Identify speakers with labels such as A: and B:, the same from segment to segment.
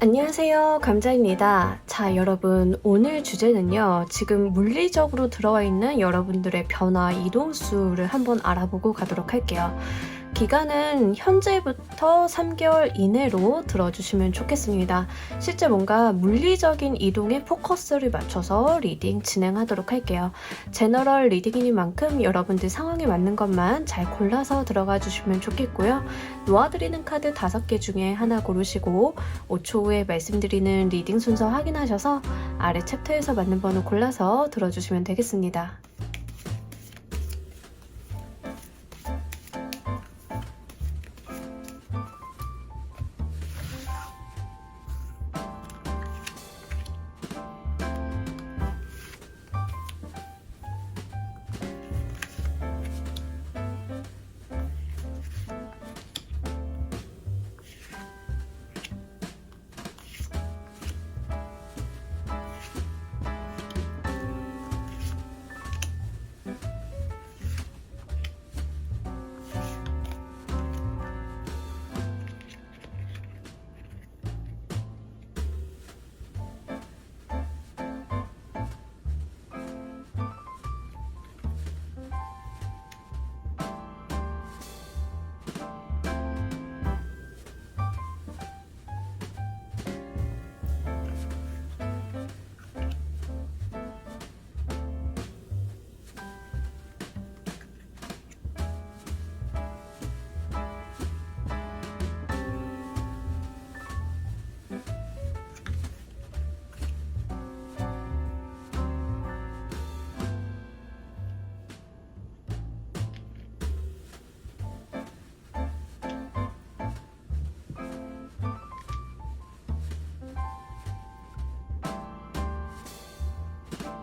A: 안녕하세요, 감자입니다. 자, 여러분, 오늘 주제는요, 지금 물리적으로 들어와 있는 여러분들의 변화 이동수를 한번 알아보고 가도록 할게요. 기간은 현재부터 3개월 이내로 들어주시면 좋겠습니다. 실제 뭔가 물리적인 이동에 포커스를 맞춰서 리딩 진행하도록 할게요. 제너럴 리딩이니만큼 여러분들 상황에 맞는 것만 잘 골라서 들어가 주시면 좋겠고요. 놓아드리는 카드 5개 중에 하나 고르시고 5초 후에 말씀드리는 리딩 순서 확인하셔서 아래 챕터에서 맞는 번호 골라서 들어주시면 되겠습니다.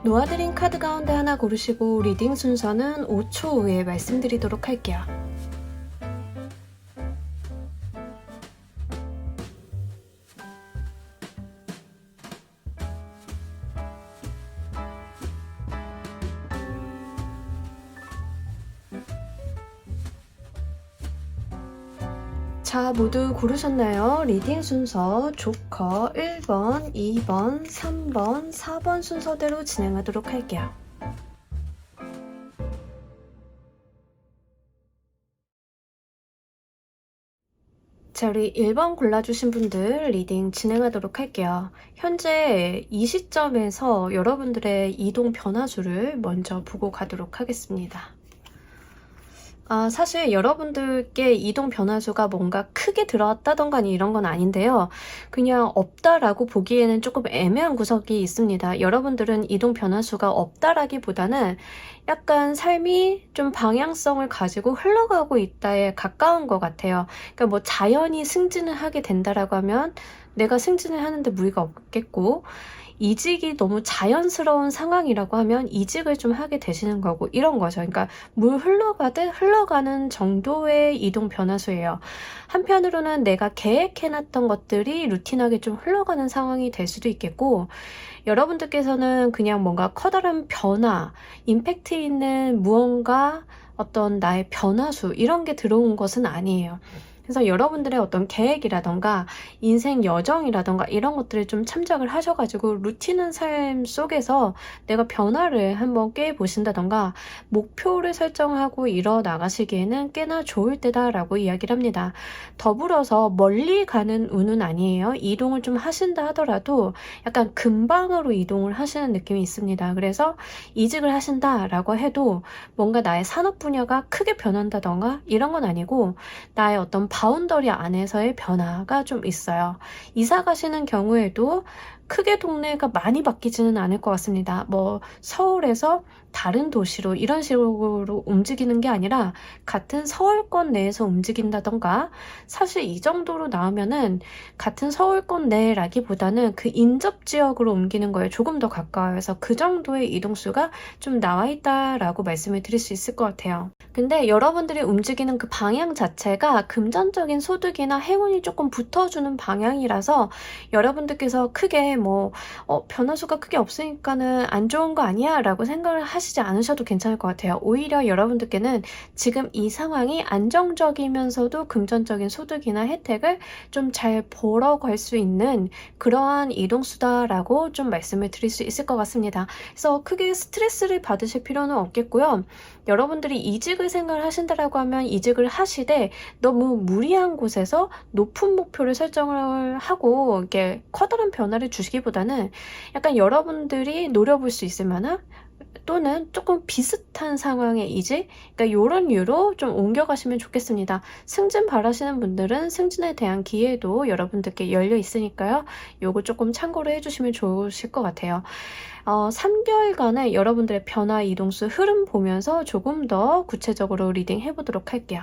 A: 놓아드린 카드 가운데 하나 고르시고 리딩 순서는 5초 후에 말씀드리도록 할게요. 자, 모두 고르셨나요? 리딩 순서 조커 1번, 2번, 3번, 4번 순서대로 진행하도록 할게요. 자, 우리 1번 골라주신 분들 리딩 진행하도록 할게요. 현재 이 시점에서 여러분들의 이동 변화수를 먼저 보고 가도록 하겠습니다. 사실 여러분들께 이동 변화수가 뭔가 크게 들어왔다던가 이런 건 아닌데요. 그냥 없다라고 보기에는 조금 애매한 구석이 있습니다. 여러분들은 이동 변화수가 없다라기보다는 약간 삶이 좀 방향성을 가지고 흘러가고 있다에 가까운 것 같아요. 그러니까 뭐 자연이 승진을 하게 된다라고 하면 내가 승진을 하는데 무리가 없겠고, 이직이 너무 자연스러운 상황이라고 하면 이직을 좀 하게 되시는 거고 이런 거죠. 그러니까 물 흘러가듯 흘러가는 정도의 이동 변화수예요. 한편으로는 내가 계획해놨던 것들이 루틴하게 좀 흘러가는 상황이 될 수도 있겠고, 여러분들께서는 그냥 뭔가 커다란 변화, 임팩트 있는 무언가 어떤 나의 변화수 이런 게 들어온 것은 아니에요. 그래서 여러분들의 어떤 계획이라던가 인생 여정이라던가 이런 것들을 좀 참작을 하셔가지고 루틴한 삶 속에서 내가 변화를 한번 꾀보신다던가 목표를 설정하고 이뤄 나가시기에는 꽤나 좋을 때다라고 이야기를 합니다. 더불어서 멀리 가는 운은 아니에요. 이동을 좀 하신다 하더라도 약간 금방으로 이동을 하시는 느낌이 있습니다. 그래서 이직을 하신다라고 해도 뭔가 나의 산업 분야가 크게 변한다던가 이런 건 아니고 나의 어떤 바운더리 안에서의 변화가 좀 있어요. 이사 가시는 경우에도 크게 동네가 많이 바뀌지는 않을 것 같습니다. 뭐 서울에서 다른 도시로 이런 식으로 움직이는 게 아니라 같은 서울권 내에서 움직인다던가, 사실 이 정도로 나오면은 같은 서울권 내라기보다는 그 인접 지역으로 옮기는 거에 조금 더 가까워서 그 정도의 이동수가 좀 나와 있다라고 말씀을 드릴 수 있을 것 같아요. 근데 여러분들이 움직이는 그 방향 자체가 금전적인 소득이나 행운이 조금 붙어주는 방향이라서 여러분들께서 크게 뭐 변화수가 크게 없으니까는 안 좋은 거 아니야? 라고 생각을 하시지 않으셔도 괜찮을 것 같아요. 오히려 여러분들께는 지금 이 상황이 안정적이면서도 금전적인 소득이나 혜택을 좀 잘 벌어 갈 수 있는 그러한 이동수다라고 좀 말씀을 드릴 수 있을 것 같습니다. 그래서 크게 스트레스를 받으실 필요는 없겠고요. 여러분들이 이직을 생각을 하신다라고 하면 이직을 하시되 너무 무리한 곳에서 높은 목표를 설정을 하고 이렇게 커다란 변화를 주시기보다는 약간 여러분들이 노려볼 수 있을 만한 또는 조금 비슷한 상황의 이직, 그러니까 요런 류로 좀 옮겨가시면 좋겠습니다. 승진 바라시는 분들은 승진에 대한 기회도 여러분들께 열려 있으니까요. 요거 조금 참고를 해주시면 좋으실 것 같아요. 3개월간의 여러분들의 변화 이동수 흐름 보면서 조금 더 구체적으로 리딩 해보도록 할게요.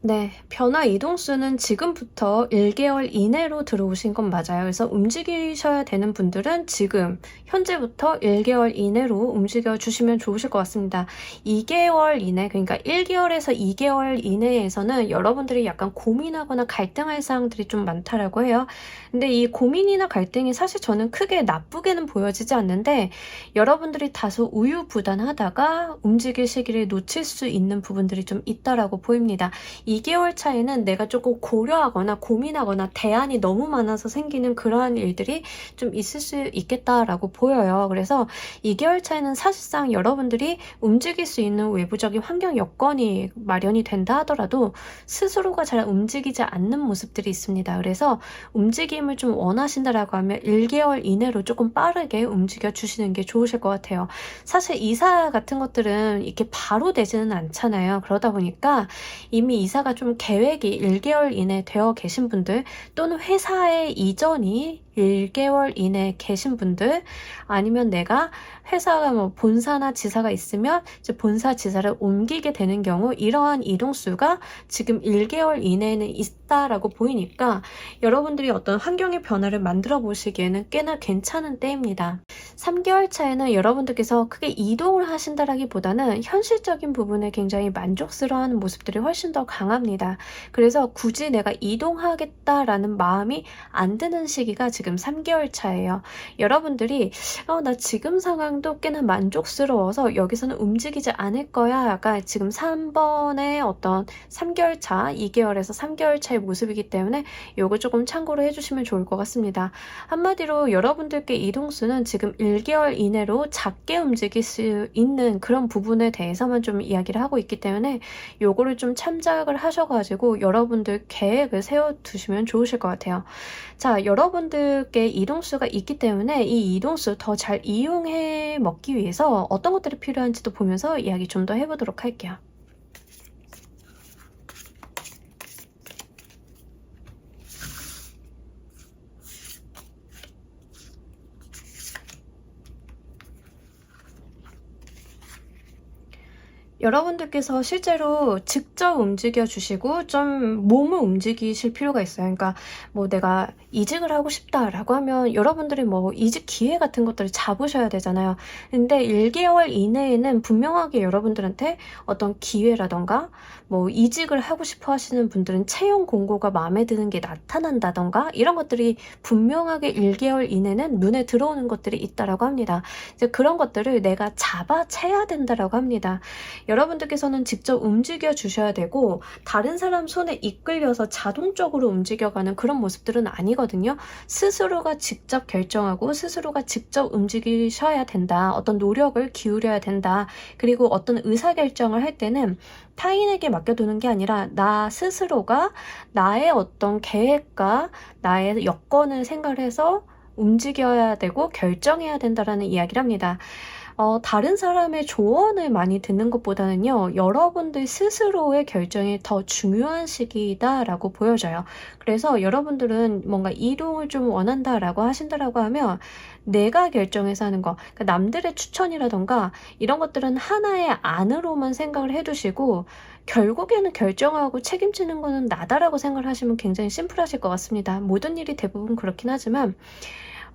A: 네, 변화 이동수는 지금부터 1개월 이내로 들어오신 건 맞아요. 그래서 움직이셔야 되는 분들은 지금 현재부터 1개월 이내로 움직여 주시면 좋으실 것 같습니다. 2개월 이내, 그러니까 1개월에서 2개월 이내에서는 여러분들이 약간 고민하거나 갈등할 사항들이 좀 많다라고 해요. 근데 이 고민이나 갈등이 사실 저는 크게 나쁘게는 보여지지 않는데 여러분들이 다소 우유부단하다가 움직일 시기를 놓칠 수 있는 부분들이 좀 있다라고 보입니다. 2개월 차에는 내가 조금 고려하거나 고민하거나 대안이 너무 많아서 생기는 그러한 일들이 좀 있을 수 있겠다라고 보여요. 그래서 2개월 차에는 사실상 여러분들이 움직일 수 있는 외부적인 환경 여건이 마련이 된다 하더라도 스스로가 잘 움직이지 않는 모습들이 있습니다. 그래서 움직임을 좀 원하신다라고 하면 1개월 이내로 조금 빠르게 움직여 주시는 게 좋으실 것 같아요. 사실 이사 같은 것들은 이렇게 바로 되지는 않잖아요. 그러다 보니까 이미 이사가 좀 계획이 1개월 이내 되어 계신 분들 또는 회사의 이전이 1개월 이내 계신 분들 아니면 내가 회사가 뭐 본사나 지사가 있으면 이제 본사 지사를 옮기게 되는 경우 이러한 이동수가 지금 1개월 이내에는 있다라고 보이니까 여러분들이 어떤 환경의 변화를 만들어 보시기에는 꽤나 괜찮은 때입니다. 3개월 차에는 여러분들께서 크게 이동을 하신다라기보다는 현실적인 부분에 굉장히 만족스러워하는 모습들이 훨씬 더 강합니다. 그래서 굳이 내가 이동하겠다라는 마음이 안 드는 시기가 지금 3개월 차예요. 여러분들이 나 지금 상황도 꽤나 만족스러워서 여기서는 움직이지 않을 거야. 약간 지금 3번의 어떤 3개월 차, 2개월에서 3개월 차의 모습이기 때문에 요거 조금 참고로 해주시면 좋을 것 같습니다. 한마디로 여러분들께 이동수는 지금 1개월 이내로 작게 움직일 수 있는 그런 부분에 대해서만 좀 이야기를 하고 있기 때문에 요거를 좀 참작을 하셔가지고 여러분들 계획을 세워두시면 좋으실 것 같아요. 자, 여러분들께 이동수가 있기 때문에 이 이동수 더 잘 이용해 먹기 위해서 어떤 것들이 필요한지도 보면서 이야기 좀 더 해보도록 할게요. 여러분들께서 실제로 직접 움직여 주시고 좀 몸을 움직이실 필요가 있어요. 그러니까 뭐 내가 이직을 하고 싶다라고 하면 여러분들이 뭐 이직 기회 같은 것들을 잡으셔야 되잖아요. 근데 1개월 이내에는 분명하게 여러분들한테 어떤 기회라던가 뭐 이직을 하고 싶어 하시는 분들은 채용 공고가 마음에 드는 게 나타난다던가 이런 것들이 분명하게 1개월 이내는 눈에 들어오는 것들이 있다라고 합니다. 이제 그런 것들을 내가 잡아채야 된다라고 합니다. 여러분들께서는 직접 움직여 주셔야 되고 다른 사람 손에 이끌려서 자동적으로 움직여가는 그런 모습들은 아니거든요. 스스로가 직접 결정하고 스스로가 직접 움직이셔야 된다. 어떤 노력을 기울여야 된다. 그리고 어떤 의사결정을 할 때는 타인에게 맡겨두는 게 아니라 나 스스로가 나의 어떤 계획과 나의 여건을 생각해서 움직여야 되고 결정해야 된다라는 이야기를 합니다. 다른 사람의 조언을 많이 듣는 것보다는요, 여러분들 스스로의 결정이 더 중요한 시기다라고 보여져요. 그래서 여러분들은 뭔가 이동을 좀 원한다라고 하신다라고 하면 내가 결정해서 하는 거, 그러니까 남들의 추천이라던가 이런 것들은 하나의 안으로만 생각을 해두시고 결국에는 결정하고 책임지는 거는 나다라고 생각을 하시면 굉장히 심플하실 것 같습니다. 모든 일이 대부분 그렇긴 하지만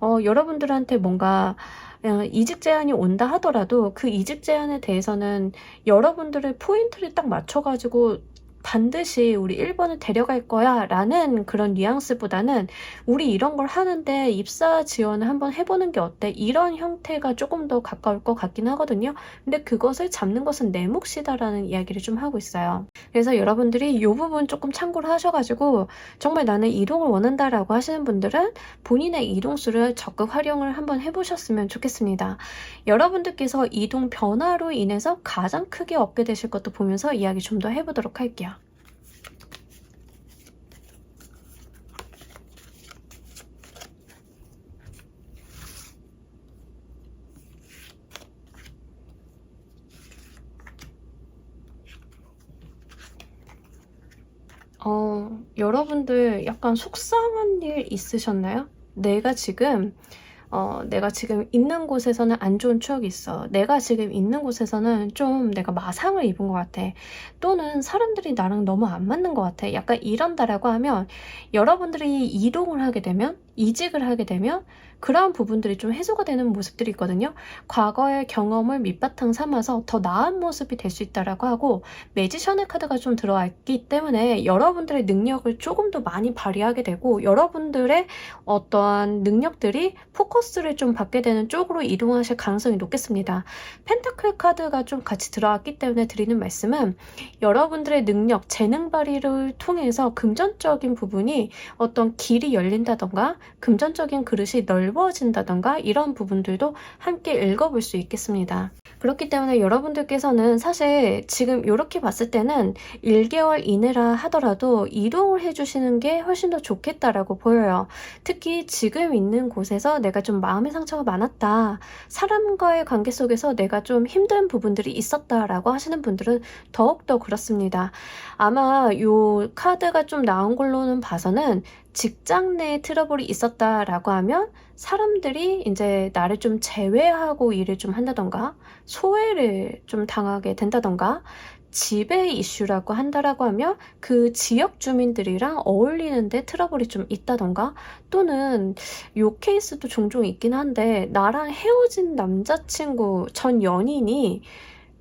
A: 여러분들한테 뭔가 이직 제안이 온다 하더라도 그 이직 제안에 대해서는 여러분들의 포인트를 딱 맞춰가지고 반드시 우리 1번을 데려갈 거야 라는 그런 뉘앙스보다는 우리 이런 걸 하는데 입사 지원을 한번 해보는 게 어때? 이런 형태가 조금 더 가까울 것 같긴 하거든요. 근데 그것을 잡는 것은 내 몫이다 라는 이야기를 좀 하고 있어요. 그래서 여러분들이 이 부분 조금 참고를 하셔가지고 정말 나는 이동을 원한다 라고 하시는 분들은 본인의 이동수를 적극 활용을 한번 해보셨으면 좋겠습니다. 여러분들께서 이동 변화로 인해서 가장 크게 얻게 되실 것도 보면서 이야기 좀 더 해보도록 할게요. 여러분들 약간 속상한 일 있으셨나요? 내가 지금 있는 곳에서는 안 좋은 추억이 있어. 내가 지금 있는 곳에서는 좀 내가 마상을 입은 것 같아. 또는 사람들이 나랑 너무 안 맞는 것 같아. 약간 이런다라고 하면 여러분들이 이동을 하게 되면, 이직을 하게 되면 그런 부분들이 좀 해소가 되는 모습들이 있거든요. 과거의 경험을 밑바탕 삼아서 더 나은 모습이 될 수 있다라고 하고 매지션의 카드가 좀 들어왔기 때문에 여러분들의 능력을 조금 더 많이 발휘하게 되고 여러분들의 어떠한 능력들이 포커스를 좀 받게 되는 쪽으로 이동하실 가능성이 높겠습니다. 펜타클 카드가 좀 같이 들어왔기 때문에 드리는 말씀은 여러분들의 능력, 재능 발휘를 통해서 금전적인 부분이 어떤 길이 열린다던가 금전적인 그릇이 넓어진다던가 이런 부분들도 함께 읽어볼 수 있겠습니다. 그렇기 때문에 여러분들께서는 사실 지금 이렇게 봤을 때는 1개월 이내라 하더라도 이동을 해주시는 게 훨씬 더 좋겠다라고 보여요. 특히 지금 있는 곳에서 내가 좀 마음의 상처가 많았다. 사람과의 관계 속에서 내가 좀 힘든 부분들이 있었다라고 하시는 분들은 더욱더 그렇습니다. 아마 이 카드가 좀 나온 걸로는 봐서는 직장 내에 트러블이 있었다라고 하면 사람들이 이제 나를 좀 제외하고 일을 좀 한다던가 소외를 좀 당하게 된다던가 지배 이슈라고 한다라고 하면 그 지역 주민들이랑 어울리는데 트러블이 좀 있다던가 또는 요 케이스도 종종 있긴 한데 나랑 헤어진 남자친구 전 연인이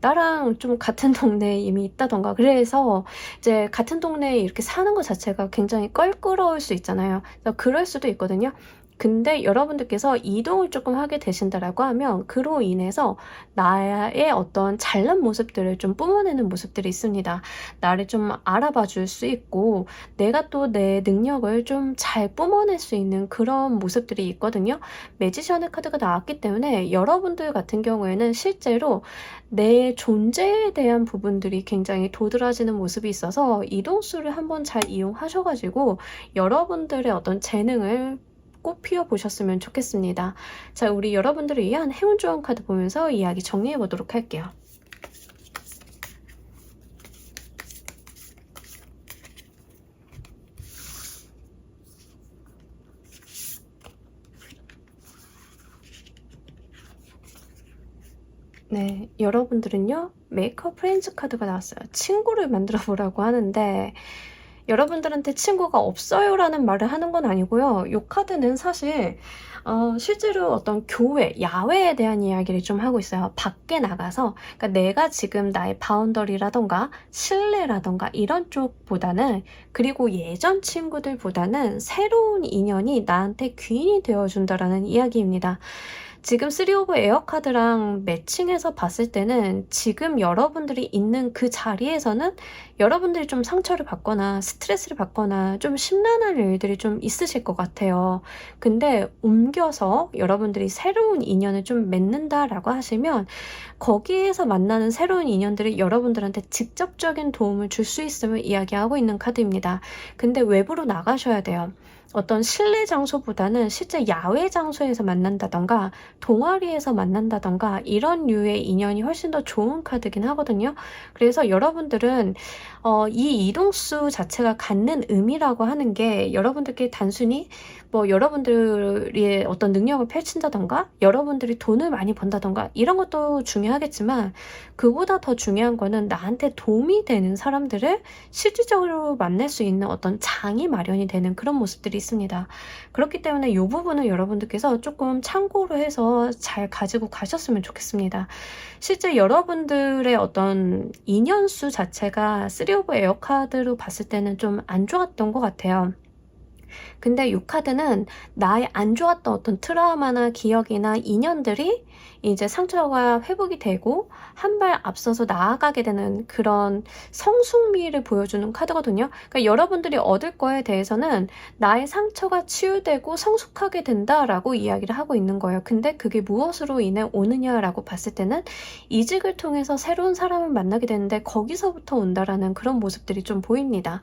A: 나랑 좀 같은 동네에 이미 있다던가 그래서 이제 같은 동네에 이렇게 사는 것 자체가 굉장히 껄끄러울 수 있잖아요. 그래서 그럴 수도 있거든요. 근데 여러분들께서 이동을 조금 하게 되신다라고 하면 그로 인해서 나의 어떤 잘난 모습들을 좀 뿜어내는 모습들이 있습니다. 나를 좀 알아봐 줄 수 있고 내가 또 내 능력을 좀 잘 뿜어낼 수 있는 그런 모습들이 있거든요. 매지션의 카드가 나왔기 때문에 여러분들 같은 경우에는 실제로 내 존재에 대한 부분들이 굉장히 도드라지는 모습이 있어서 이동수를 한번 잘 이용하셔가지고 여러분들의 어떤 재능을 꼭 피워보셨으면 좋겠습니다. 자, 우리 여러분들을 위한 행운 조언 카드 보면서 이야기 정리해 보도록 할게요. 네, 여러분들은요, 메이크업 프렌즈 카드가 나왔어요. 친구를 만들어 보라고 하는데 여러분들한테 친구가 없어요 라는 말을 하는 건 아니고요. 이 카드는 사실 실제로 어떤 교회, 야외에 대한 이야기를 좀 하고 있어요. 밖에 나가서 그러니까 내가 지금 나의 바운더리라던가 신뢰라던가 이런 쪽보다는 그리고 예전 친구들보다는 새로운 인연이 나한테 귀인이 되어준다라는 이야기입니다. 지금 3 오브 에어 카드랑 매칭해서 봤을 때는 지금 여러분들이 있는 그 자리에서는 여러분들이 좀 상처를 받거나 스트레스를 받거나 좀 심란한 일들이 좀 있으실 것 같아요. 근데 옮겨서 여러분들이 새로운 인연을 좀 맺는다라고 하시면 거기에서 만나는 새로운 인연들이 여러분들한테 직접적인 도움을 줄 수 있음을 이야기하고 있는 카드입니다. 근데 외부로 나가셔야 돼요. 어떤 실내 장소보다는 실제 야외 장소에서 만난다던가 동아리에서 만난다던가 이런 류의 인연이 훨씬 더 좋은 카드긴 하거든요. 그래서 여러분들은 이 이동수 자체가 갖는 의미라고 하는 게 여러분들께 단순히 뭐 여러분들의 어떤 능력을 펼친다던가 여러분들이 돈을 많이 번다던가 이런 것도 중요하겠지만 그보다 더 중요한 거는 나한테 도움이 되는 사람들을 실질적으로 만날 수 있는 어떤 장이 마련이 되는 그런 모습들이 있습니다. 그렇기 때문에 이 부분은 여러분들께서 조금 참고로 해서 잘 가지고 가셨으면 좋겠습니다. 실제 여러분들의 어떤 인연수 자체가 3 오브 에어 카드로 봤을 때는 좀 안 좋았던 것 같아요. 근데 이 카드는 나의 안 좋았던 어떤 트라우마나 기억이나 인연들이 이제 상처가 회복이 되고 한 발 앞서서 나아가게 되는 그런 성숙미를 보여주는 카드거든요. 그러니까 여러분들이 얻을 거에 대해서는 나의 상처가 치유되고 성숙하게 된다라고 이야기를 하고 있는 거예요. 근데 그게 무엇으로 인해 오느냐라고 봤을 때는 이직을 통해서 새로운 사람을 만나게 되는데 거기서부터 온다라는 그런 모습들이 좀 보입니다.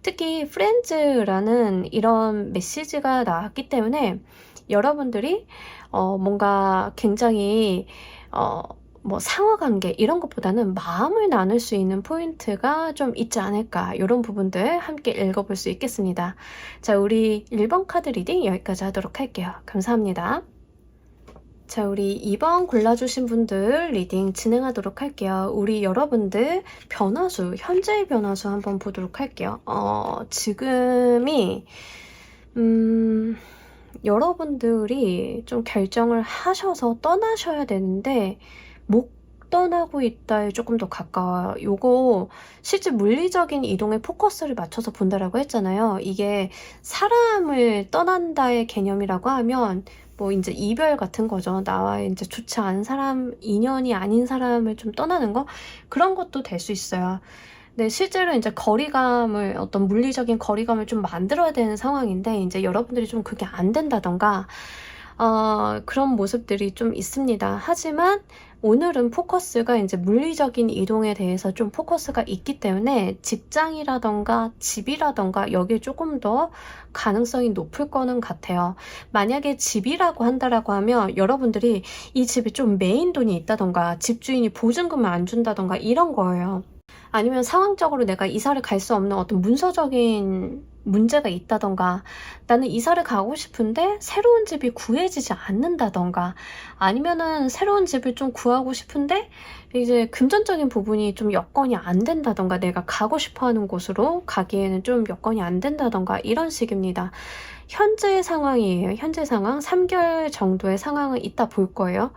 A: 특히 프렌즈라는 이런 메시지가 나왔기 때문에 여러분들이 뭔가 굉장히 뭐 상호관계 이런 것보다는 마음을 나눌 수 있는 포인트가 좀 있지 않을까 이런 부분들 함께 읽어볼 수 있겠습니다. 자, 우리 1번 카드 리딩 여기까지 하도록 할게요. 감사합니다. 자, 우리 2번 골라주신 분들 리딩 진행하도록 할게요. 우리 여러분들 변화수, 현재의 변화수 한번 보도록 할게요. 지금이 여러분들이 좀 결정을 하셔서 떠나셔야 되는데 못 떠나고 있다에 조금 더 가까워요. 요거 실제 물리적인 이동에 포커스를 맞춰서 본다라고 했잖아요. 이게 사람을 떠난다의 개념이라고 하면 뭐 이제 이별 같은 거죠. 나와 이제 좋지 않은 사람, 인연이 아닌 사람을 좀 떠나는 거 그런 것도 될 수 있어요. 네, 실제로 이제 거리감을, 어떤 물리적인 거리감을 좀 만들어야 되는 상황인데, 이제 여러분들이 좀 그게 안 된다던가, 그런 모습들이 좀 있습니다. 하지만 오늘은 포커스가 이제 물리적인 이동에 대해서 좀 포커스가 있기 때문에 직장이라던가 집이라던가 여기에 조금 더 가능성이 높을 거는 같아요. 만약에 집이라고 한다라고 하면 여러분들이 이 집이 좀 메인 돈이 있다던가 집주인이 보증금을 안 준다던가 이런 거예요. 아니면 상황적으로 내가 이사를 갈 수 없는 어떤 문서적인 문제가 있다던가 나는 이사를 가고 싶은데 새로운 집이 구해지지 않는다던가 아니면은 새로운 집을 좀 구하고 싶은데 이제 금전적인 부분이 좀 여건이 안 된다던가 내가 가고 싶어 하는 곳으로 가기에는 좀 여건이 안 된다던가 이런 식입니다. 현재 상황이에요. 현재 상황 3개월 정도의 상황은 이따 볼 거예요.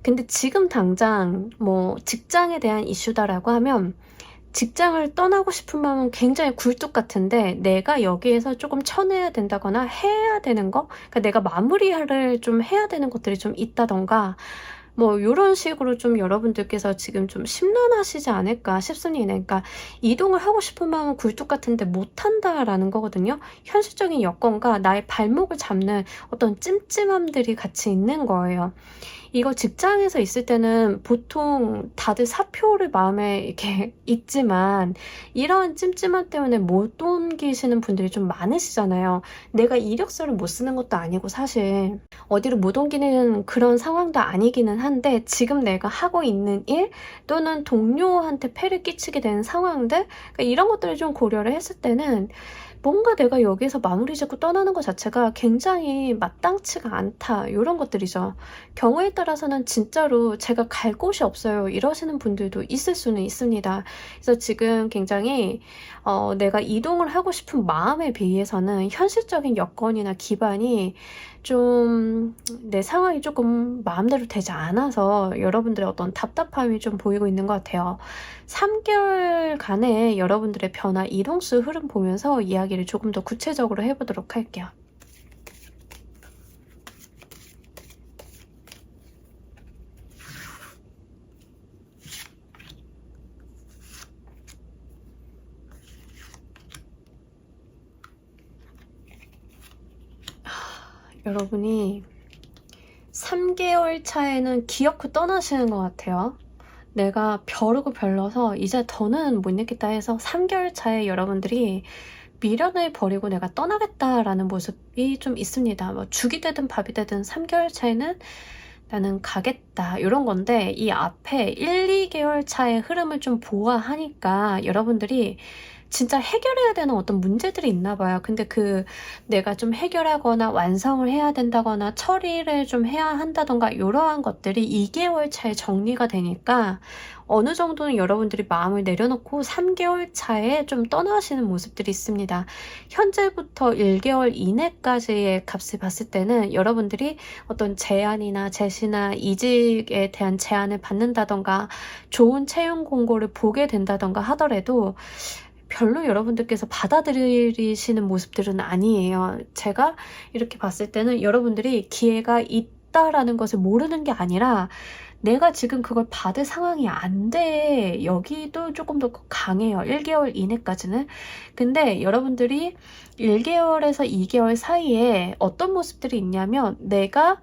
A: 근데 지금 당장 뭐 직장에 대한 이슈다라고 하면 직장을 떠나고 싶은 마음은 굉장히 굴뚝 같은데 내가 여기에서 조금 쳐내야 된다거나 해야 되는 거, 그러니까 내가 마무리를 좀 해야 되는 것들이 좀 있다던가 뭐 이런 식으로 좀 여러분들께서 지금 좀 심란하시지 않을까 싶습니다. 그러니까 이동을 하고 싶은 마음은 굴뚝 같은데 못한다라는 거거든요. 현실적인 여건과 나의 발목을 잡는 어떤 찜찜함들이 같이 있는 거예요. 이거 직장에서 있을 때는 보통 다들 사표를 마음에 이렇게 있지만 이런 찜찜함 때문에 못 옮기시는 분들이 좀 많으시잖아요. 내가 이력서를 못 쓰는 것도 아니고 사실 어디로 못 옮기는 그런 상황도 아니기는 한데 지금 내가 하고 있는 일 또는 동료한테 폐를 끼치게 되는 상황들 그러니까 이런 것들을 좀 고려를 했을 때는 뭔가 내가 여기에서 마무리 짓고 떠나는 것 자체가 굉장히 마땅치가 않다 이런 것들이죠. 경우에 따라서는 진짜로 제가 갈 곳이 없어요 이러시는 분들도 있을 수는 있습니다. 그래서 지금 굉장히 내가 이동을 하고 싶은 마음에 비해서는 현실적인 여건이나 기반이 좀 내 상황이 조금 마음대로 되지 않아서 여러분들의 어떤 답답함이 좀 보이고 있는 것 같아요. 3개월간의 여러분들의 변화, 이동수 흐름 보면서 이야기를 조금 더 구체적으로 해보도록 할게요. 여러분이 3개월 차에는 기어코 떠나시는 것 같아요. 내가 벼르고 별러서 이제 더는 못 있겠다 해서 3개월 차에 여러분들이 미련을 버리고 내가 떠나겠다라는 모습이 좀 있습니다. 뭐 죽이 되든 밥이 되든 3개월 차에는 나는 가겠다 이런 건데, 이 앞에 1, 2개월 차의 흐름을 좀 보아하니까 여러분들이 진짜 해결해야 되는 어떤 문제들이 있나 봐요. 근데 내가 좀 해결하거나 완성을 해야 된다거나 처리를 좀 해야 한다던가 이러한 것들이 2개월 차에 정리가 되니까 어느 정도는 여러분들이 마음을 내려놓고 3개월 차에 좀 떠나시는 모습들이 있습니다. 현재부터 1개월 이내까지의 값을 봤을 때는 여러분들이 어떤 제안이나 제시나 이직에 대한 제안을 받는다던가 좋은 채용 공고를 보게 된다던가 하더라도 별로 여러분들께서 받아들이시는 모습들은 아니에요. 제가 이렇게 봤을 때는 여러분들이 기회가 있다라는 것을 모르는 게 아니라 내가 지금 그걸 받을 상황이 안 돼. 여기도 조금 더 강해요. 1개월 이내까지는. 근데 여러분들이 1개월에서 2개월 사이에 어떤 모습들이 있냐면, 내가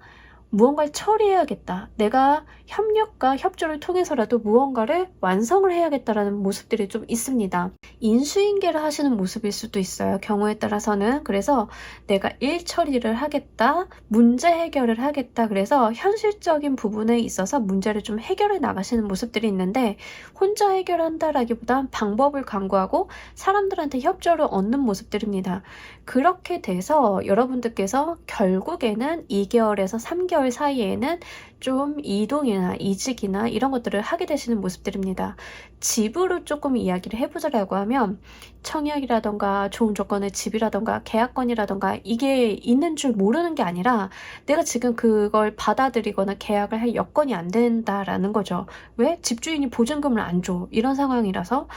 A: 무언가를 처리해야겠다. 내가 협력과 협조를 통해서라도 무언가를 완성을 해야겠다라는 모습들이 좀 있습니다. 인수인계를 하시는 모습일 수도 있어요. 경우에 따라서는. 그래서 내가 일 처리를 하겠다. 문제 해결을 하겠다. 그래서 현실적인 부분에 있어서 문제를 좀 해결해 나가시는 모습들이 있는데, 혼자 해결한다라기보단 방법을 강구하고 사람들한테 협조를 얻는 모습들입니다. 그렇게 돼서 여러분들께서 결국에는 2개월에서 3개월 사이에는 좀 이동이나 이직이나 이런 것들을 하게 되시는 모습들입니다. 집으로 조금 이야기를 해보자라고 하면, 청약이라던가 좋은 조건의 집이라던가 계약건이라던가 이게 있는 줄 모르는 게 아니라 내가 지금 그걸 받아들이거나 계약을 할 여건이 안 된다라는 거죠. 왜? 집주인이 보증금을 안 줘. 이런 상황이라서.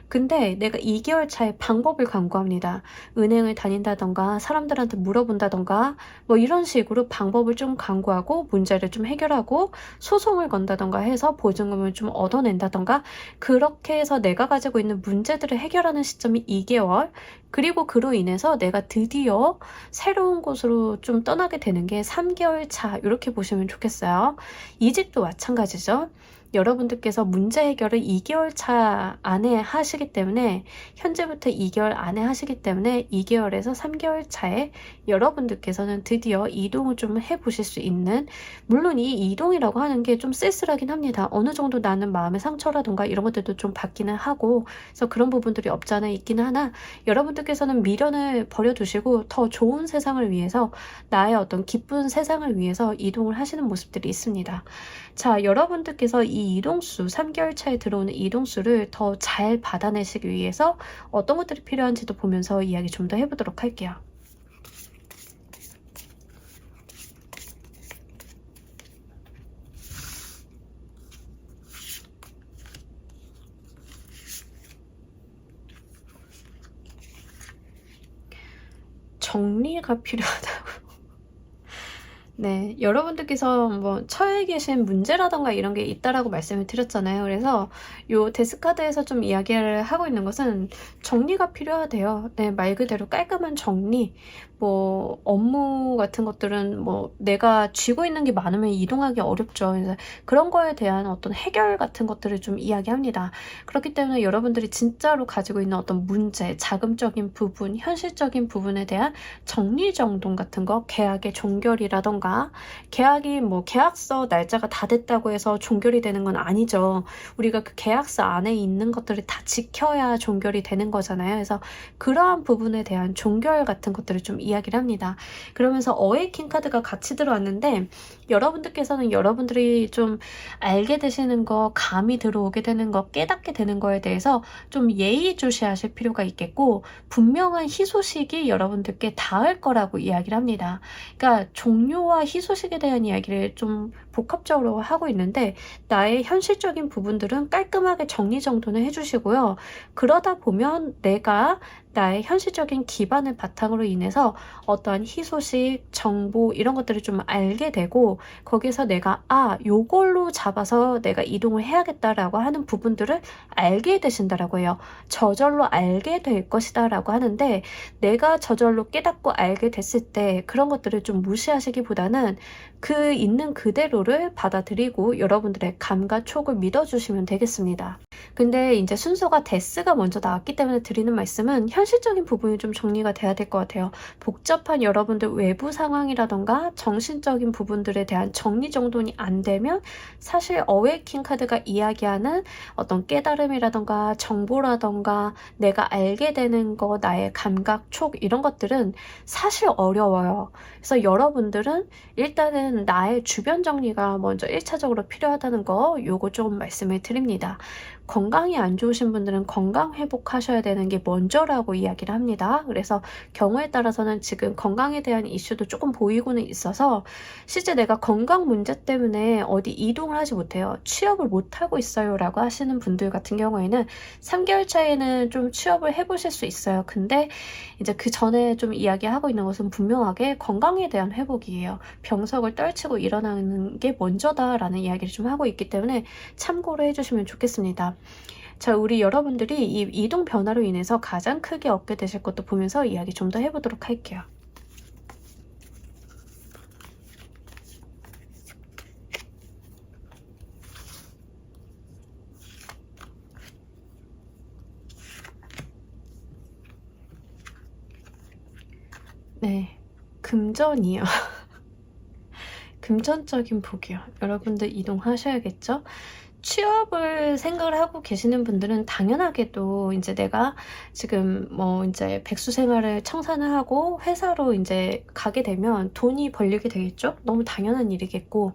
A: 근데 내가 2개월 차에 방법을 강구합니다. 은행을 다닌다던가 사람들한테 물어본다던가 뭐 이런 식으로 방법을 좀 강구하고 문제를 좀 해결하고 소송을 건다던가 해서 보증금을 좀 얻어낸다던가, 그렇게 해서 내가 가지고 있는 문제들을 해결하는 시점이 2개월, 그리고 그로 인해서 내가 드디어 새로운 곳으로 좀 떠나게 되는 게 3개월 차, 이렇게 보시면 좋겠어요. 이직도 마찬가지죠. 여러분들께서 문제 해결을 2개월 차 안에 하시기 때문에, 현재부터 2개월 안에 하시기 때문에 2개월에서 3개월 차에 여러분들께서는 드디어 이동을 좀 해보실 수 있는, 물론 이 이동이라고 하는 게 좀 쓸쓸하긴 합니다. 어느 정도 나는 마음의 상처라던가 이런 것들도 좀 받기는 하고, 그래서 그런 부분들이 없지 않아 있기는 하나, 여러분들께서는 미련을 버려두시고 더 좋은 세상을 위해서, 나의 어떤 기쁜 세상을 위해서 이동을 하시는 모습들이 있습니다. 자, 여러분들께서 이 이동수, 3개월 차에 들어오는 이동수를 더 잘 받아내시기 위해서 어떤 것들이 필요한지도 보면서 이야기 좀 더 해보도록 할게요. 정리가 필요하다고. 네, 여러분들께서 뭐 처해 계신 문제라던가 이런 게 있다라고 말씀을 드렸잖아요. 그래서 요 데스카드에서 좀 이야기를 하고 있는 것은 정리가 필요하대요. 네, 말 그대로 깔끔한 정리. 뭐 업무 같은 것들은 뭐 내가 쥐고 있는 게 많으면 이동하기 어렵죠. 그래서 그런 거에 대한 어떤 해결 같은 것들을 좀 이야기합니다. 그렇기 때문에 여러분들이 진짜로 가지고 있는 어떤 문제, 자금적인 부분, 현실적인 부분에 대한 정리정돈 같은 거, 계약의 종결이라던가, 계약이 뭐 계약서 날짜가 다 됐다고 해서 종결이 되는 건 아니죠. 우리가 그 계약서 안에 있는 것들을 다 지켜야 종결이 되는 거잖아요. 그래서 그러한 부분에 대한 종결 같은 것들을 좀 이야기를 합니다. 그러면서 어웨이킹 카드가 같이 들어왔는데, 여러분들께서는 여러분들이 좀 알게 되시는 거, 감이 들어오게 되는 거, 깨닫게 되는 거에 대해서 좀 예의주시하실 필요가 있겠고, 분명한 희소식이 여러분들께 닿을 거라고 이야기를 합니다. 그러니까 종료와 희소식에 대한 이야기를 좀 복합적으로 하고 있는데, 나의 현실적인 부분들은 깔끔하게 정리정돈을 해주시고요. 그러다 보면 내가 나의 현실적인 기반을 바탕으로 인해서 어떠한 희소식, 정보 이런 것들을 좀 알게 되고, 거기서 내가 요걸로 잡아서 내가 이동을 해야겠다라고 하는 부분들을 알게 되신다라고 해요. 저절로 알게 될 것이다 라고 하는데, 내가 저절로 깨닫고 알게 됐을 때 그런 것들을 좀 무시하시기보다는 그 있는 그대로를 받아들이고 여러분들의 감과 촉을 믿어주시면 되겠습니다. 근데 이제 순서가 데스가 먼저 나왔기 때문에 드리는 말씀은, 현실적인 부분이 좀 정리가 돼야 될 것 같아요. 복잡한 여러분들 외부 상황이라던가 정신적인 부분들에 대한 정리정돈이 안 되면 사실 어웨이킹 카드가 이야기하는 어떤 깨달음이라던가 정보라던가 내가 알게 되는 거, 나의 감각, 촉 이런 것들은 사실 어려워요. 그래서 여러분들은 일단은 나의 주변 정리가 먼저 1차적으로 필요하다는 거 요거 좀 말씀을 드립니다. 건강이 안 좋으신 분들은 건강 회복하셔야 되는 게 먼저라고 이야기를 합니다. 그래서 경우에 따라서는 지금 건강에 대한 이슈도 조금 보이고는 있어서 실제 내가 건강 문제 때문에 어디 이동을 하지 못해요. 취업을 못하고 있어요 라고 하시는 분들 같은 경우에는 3개월 차에는 좀 취업을 해보실 수 있어요. 근데 이제 그 전에 좀 이야기하고 있는 것은 분명하게 건강에 대한 회복이에요. 병석을 떨치고 일어나는 게 먼저다라는 이야기를 좀 하고 있기 때문에 참고를 해주시면 좋겠습니다. 자, 우리 여러분들이 이 이동 변화로 인해서 가장 크게 얻게 되실 것도 보면서 이야기 좀 더 해보도록 할게요. 네, 금전이요. 금전적인 복이요. 여러분들 이동하셔야겠죠? 취업을 생각을 하고 계시는 분들은 당연하게도 이제 내가 지금 뭐 이제 백수 생활을 청산을 하고 회사로 이제 가게 되면 돈이 벌리게 되겠죠? 너무 당연한 일이겠고,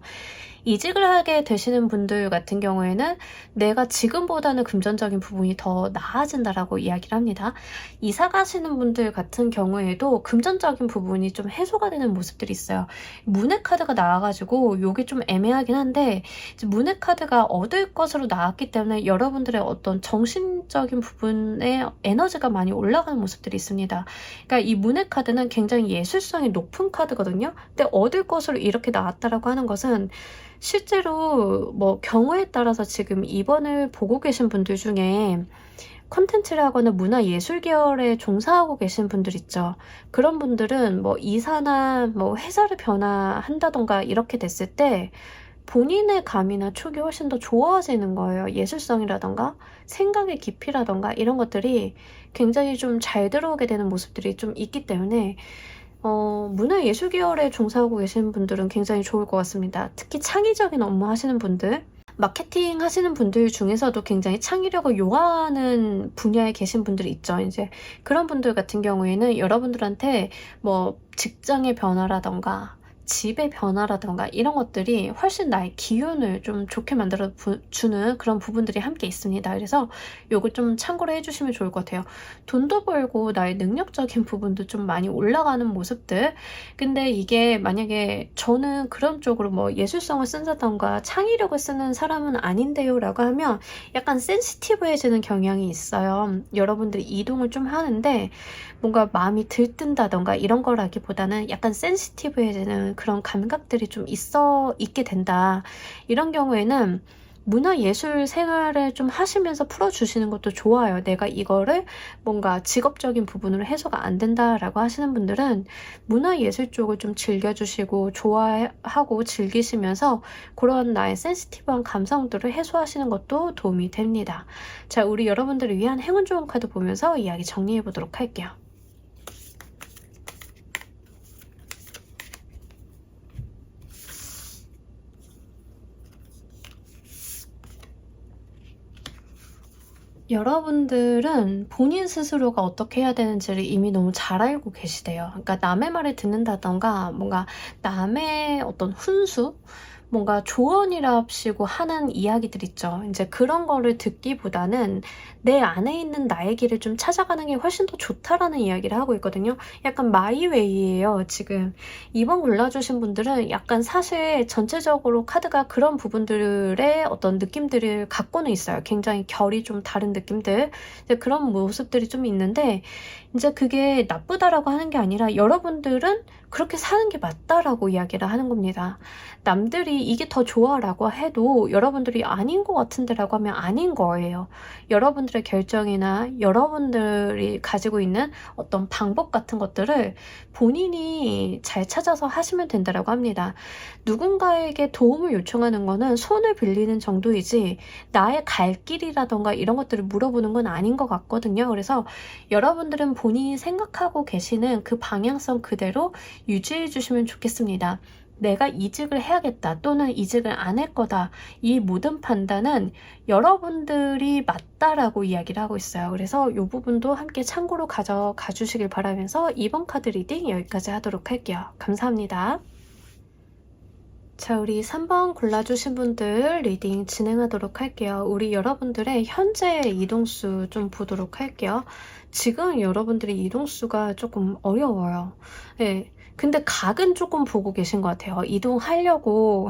A: 이직을 하게 되시는 분들 같은 경우에는 내가 지금보다는 금전적인 부분이 더 나아진다라고 이야기를 합니다. 이사 가시는 분들 같은 경우에도 금전적인 부분이 좀 해소가 되는 모습들이 있어요. 문의 카드가 나와가지고 이게 좀 애매하긴 한데, 문의 카드가 얻을 것으로 나왔기 때문에 여러분들의 어떤 정신적인 부분에 에너지가 많이 올라가는 모습들이 있습니다. 그러니까 이 문의 카드는 굉장히 예술성이 높은 카드거든요. 근데 얻을 것으로 이렇게 나왔다라고 하는 것은 실제로 뭐 경우에 따라서 지금 입원을 보고 계신 분들 중에 콘텐츠를 하거나 문화예술 계열에 종사하고 계신 분들 있죠. 그런 분들은 뭐 이사나 뭐 회사를 변화한다던가 이렇게 됐을 때 본인의 감이나 촉이 훨씬 더 좋아지는 거예요. 예술성이라던가 생각의 깊이라던가 이런 것들이 굉장히 좀 잘 들어오게 되는 모습들이 좀 있기 때문에 문화예술 계열에 종사하고 계시는 분들은 굉장히 좋을 것 같습니다. 특히 창의적인 업무 하시는 분들, 마케팅 하시는 분들 중에서도 굉장히 창의력을 요하는 분야에 계신 분들이 있죠. 이제 그런 분들 같은 경우에는 여러분들한테 뭐 직장의 변화라던가 집의 변화라던가 이런 것들이 훨씬 나의 기운을 좀 좋게 만들어 주는 그런 부분들이 함께 있습니다. 그래서 요거 좀 참고를 해주시면 좋을 것 같아요. 돈도 벌고 나의 능력적인 부분도 좀 많이 올라가는 모습들. 근데 이게 만약에 저는 그런 쪽으로 뭐 예술성을 쓴다던가 창의력을 쓰는 사람은 아닌데요 라고 하면 약간 센시티브해지는 경향이 있어요. 여러분들이 이동을 좀 하는데 뭔가 마음이 들뜬다던가 이런 거라기보다는 약간 센시티브해지는 그런 감각들이 좀 있게 된다. 이런 경우에는 문화예술 생활을 좀 하시면서 풀어주시는 것도 좋아요. 내가 이거를 뭔가 직업적인 부분으로 해소가 안 된다라고 하시는 분들은 문화예술 쪽을 좀 즐겨주시고 좋아하고 즐기시면서 그런 나의 센시티브한 감성들을 해소하시는 것도 도움이 됩니다. 자, 우리 여러분들을 위한 행운 좋은 카드 보면서 이야기 정리해 보도록 할게요. 여러분들은 본인 스스로가 어떻게 해야 되는지를 이미 너무 잘 알고 계시대요. 그러니까 남의 말을 듣는다던가 뭔가 남의 어떤 훈수? 뭔가 조언이랍시고 하는 이야기들 있죠. 이제 그런 거를 듣기보다는 내 안에 있는 나의 길을 좀 찾아가는 게 훨씬 더 좋다라는 이야기를 하고 있거든요. 약간 마이웨이예요. 지금 이번 골라주신 분들은 약간 사실 전체적으로 카드가 그런 부분들의 어떤 느낌들을 갖고는 있어요. 굉장히 결이 좀 다른 느낌들. 이제 그런 모습들이 좀 있는데 이제 그게 나쁘다라고 하는 게 아니라 여러분들은 그렇게 사는 게 맞다라고 이야기를 하는 겁니다. 남들이 여러분들이 이게 더 좋아라고 해도 여러분들이 아닌 것 같은데 라고 하면 아닌 거예요. 여러분들의 결정이나 여러분들이 가지고 있는 어떤 방법 같은 것들을 본인이 잘 찾아서 하시면 된다라고 합니다. 누군가에게 도움을 요청하는 거는 손을 빌리는 정도이지 나의 갈 길이라던가 이런 것들을 물어보는 건 아닌 것 같거든요. 그래서 여러분들은 본인이 생각하고 계시는 그 방향성 그대로 유지해 주시면 좋겠습니다. 내가 이직을 해야겠다 또는 이직을 안 할 거다, 이 모든 판단은 여러분들이 맞다라고 이야기를 하고 있어요. 그래서 이 부분도 함께 참고로 가져가 주시길 바라면서 이번 카드 리딩 여기까지 하도록 할게요. 감사합니다. 자, 우리 3번 골라주신 분들 리딩 진행하도록 할게요. 우리 여러분들의 현재 이동수 좀 보도록 할게요. 지금 여러분들의 이동수가 조금 어려워요. 네. 근데 각은 조금 보고 계신 것 같아요. 이동하려고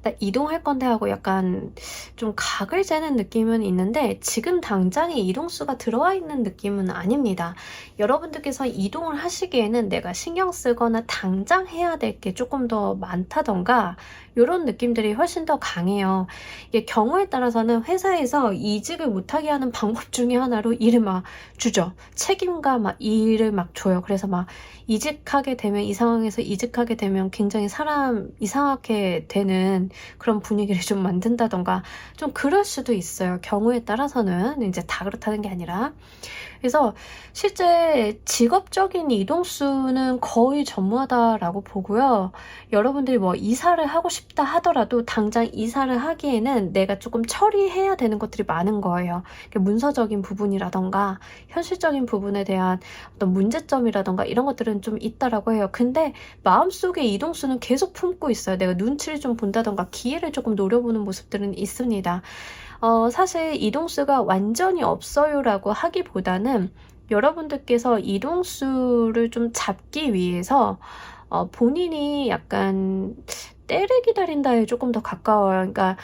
A: 나 이동할 건데 하고 약간 좀 각을 재는 느낌은 있는데 지금 당장에 이동수가 들어와 있는 느낌은 아닙니다. 여러분들께서 이동을 하시기에는 내가 신경 쓰거나 당장 해야 될 게 조금 더 많다던가 이런 느낌들이 훨씬 더 강해요. 이게 경우에 따라서는 회사에서 이직을 못하게 하는 방법 중에 하나로 일을 막 주죠. 책임과 막 일을 막 줘요. 그래서 막 이직하게 되면, 이 상황에서 이직하게 되면 굉장히 사람 이상하게 되는 그런 분위기를 좀 만든다던가 좀 그럴 수도 있어요. 경우에 따라서는 이제 다 그렇다는 게 아니라. 그래서 실제 직업적인 이동수는 거의 전무하다라고 보고요. 여러분들이 뭐 이사를 하고 싶다 하더라도 당장 이사를 하기에는 내가 조금 처리해야 되는 것들이 많은 거예요. 문서적인 부분이라던가 현실적인 부분에 대한 어떤 문제점이라던가 이런 것들은 좀 있다라고 해요. 근데 마음속에 이동수는 계속 품고 있어요. 내가 눈치를 좀 본다던가 기회를 조금 노려보는 모습들은 있습니다. 사실 이동수가 완전히 없어요라고 하기보다는 여러분들께서 이동수를 좀 잡기 위해서 본인이 약간 때를 기다린다에 조금 더 가까워요. 그러니까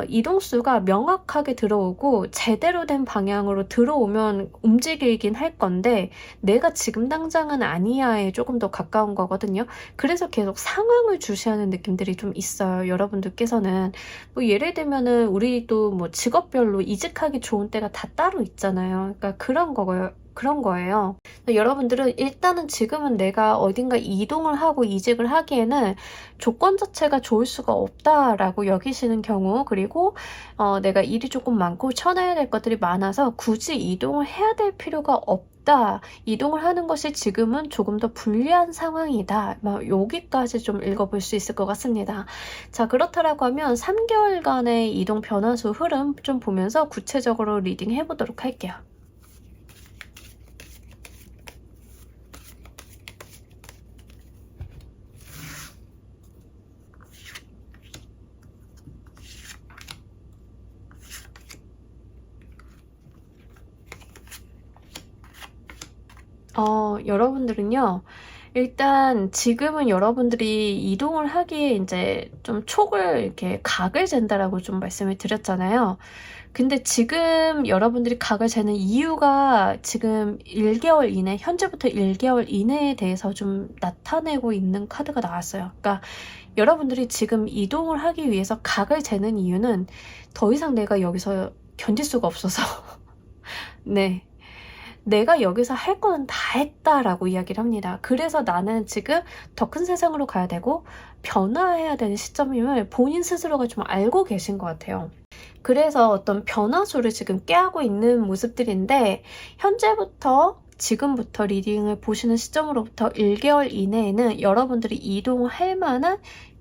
A: 이동수가 명확하게 들어오고 제대로 된 방향으로 들어오면 움직이긴 할 건데 내가 지금 당장은 아니야에 조금 더 가까운 거거든요. 그래서 계속 상황을 주시하는 느낌들이 좀 있어요. 여러분들께서는 뭐 예를 들면은 우리도 뭐 직업별로 이직하기 좋은 때가 다 따로 있잖아요. 그러니까 그런 거예요. 여러분들은 일단은 지금은 내가 어딘가 이동을 하고 이직을 하기에는 조건 자체가 좋을 수가 없다라고 여기시는 경우, 그리고 내가 일이 조금 많고 쳐내야 될 것들이 많아서 굳이 이동을 해야 될 필요가 없다, 이동을 하는 것이 지금은 조금 더 불리한 상황이다, 여기까지 좀 읽어볼 수 있을 것 같습니다. 자, 그렇다라고 하면 3개월간의 이동 변화수 흐름 좀 보면서 구체적으로 리딩 해보도록 할게요. 여러분들은요, 일단 지금은 여러분들이 이동을 하기에 이제 좀 촉을 이렇게 각을 잰다라고 좀 말씀을 드렸잖아요. 근데 지금 여러분들이 각을 재는 이유가 지금 1개월 이내, 현재부터 1개월 이내에 대해서 좀 나타내고 있는 카드가 나왔어요. 그러니까 여러분들이 지금 이동을 하기 위해서 각을 재는 이유는 더 이상 내가 여기서 견딜 수가 없어서 네. 내가 여기서 할 거는 다 했다라고 이야기를 합니다. 그래서 나는 지금 더 큰 세상으로 가야 되고 변화해야 되는 시점임을 본인 스스로가 좀 알고 계신 것 같아요. 그래서 어떤 변화수를 지금 깨하고 있는 모습들인데 현재부터 지금부터 리딩을 보시는 시점으로부터 1개월 이내에는 여러분들이 이동할 만한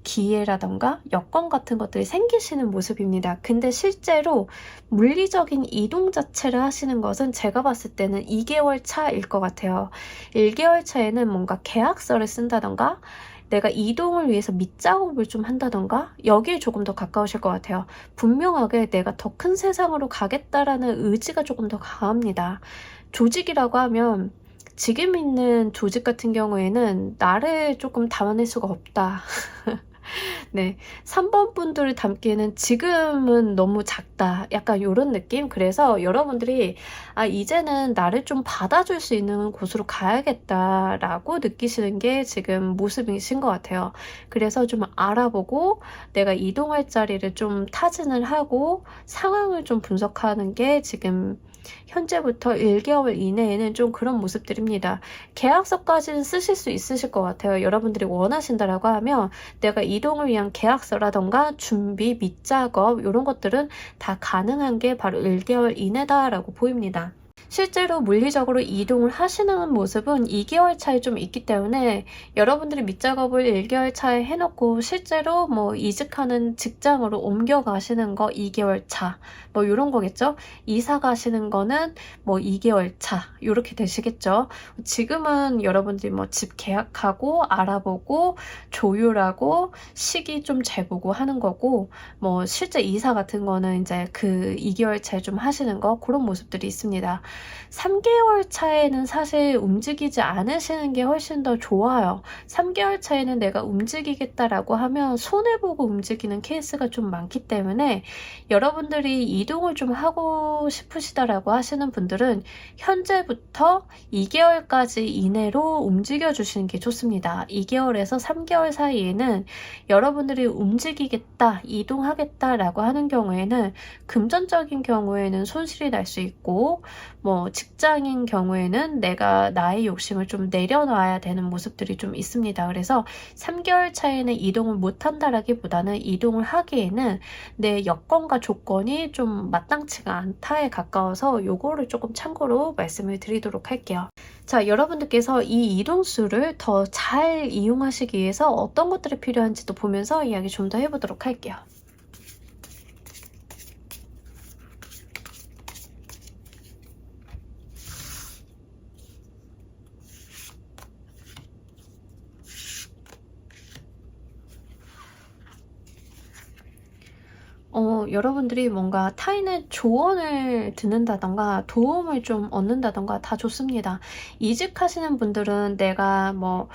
A: 기회라던가 여건 같은 것들이 생기시는 모습입니다. 근데 실제로 물리적인 이동 자체를 하시는 것은 제가 봤을 때는 2개월 차일 것 같아요. 1개월 차에는 뭔가 계약서를 쓴다던가 내가 이동을 위해서 밑작업을 좀 한다던가 여기에 조금 더 가까우실 것 같아요. 분명하게 내가 더 큰 세상으로 가겠다라는 의지가 조금 더 강합니다. 조직이라고 하면 지금 있는 조직 같은 경우에는 나를 조금 담아낼 수가 없다. 네. 3번 분들을 담기에는 지금은 너무 작다. 약간 요런 느낌? 그래서 여러분들이 '아 이제는 나를 좀 받아줄 수 있는 곳으로 가야겠다.'라고 느끼시는 게 지금 모습이신 것 같아요. 그래서 좀 알아보고 내가 이동할 자리를 좀 타진을 하고 상황을 좀 분석하는 게 지금 현재부터 1개월 이내에는 좀 그런 모습들입니다. 계약서까지는 쓰실 수 있으실 것 같아요. 여러분들이 원하신다라고 하면 내가 이동을 위한 계약서라던가 준비, 밑작업 요런 것들은 다 가능한 게 바로 1개월 이내다라고 보입니다. 실제로 물리적으로 이동을 하시는 모습은 2개월 차에 좀 있기 때문에 여러분들이 밑작업을 1개월 차에 해 놓고 실제로 뭐 이직하는 직장으로 옮겨가시는 거 2개월 차 뭐 요런 거겠죠. 이사 가시는 거는 뭐 2개월 차 요렇게 되시겠죠. 지금은 여러분들이 뭐 집 계약하고 알아보고 조율하고 시기 좀 재보고 하는 거고, 뭐 실제 이사 같은 거는 인제 그 2개월 차에 좀 하시는 거 고런 모습들이 있습니다. 3개월 차에는 사실 움직이지 않으시는 게 훨씬 더 좋아요. 3개월 차에는 내가 움직이겠다라고 하면 손해보고 움직이는 케이스가 좀 많기 때문에 여러분들이 이동을 좀 하고 싶으시다라고 하시는 분들은 현재부터 2개월까지 이내로 움직여 주시는 게 좋습니다. 2개월에서 3개월 사이에는 여러분들이 움직이겠다, 이동하겠다라고 하는 경우에는 금전적인 경우에는 손실이 날 수 있고, 뭐 직장인 경우에는 내가 나의 욕심을 좀 내려놔야 되는 모습들이 좀 있습니다. 그래서 3개월 차에는 이동을 못한다라기보다는 이동을 하기에는 내 여건과 조건이 좀 마땅치가 않다에 가까워서 요거를 조금 참고로 말씀을 드리도록 할게요. 자, 여러분들께서 이 이동수를 더 잘 이용하시기 위해서 어떤 것들이 필요한지도 보면서 이야기 좀 더 해보도록 할게요. 여러분들이 뭔가 타인의 조언을 듣는다던가 도움을 좀 얻는다던가 다 좋습니다. 이직하시는 분들은 내가 뭐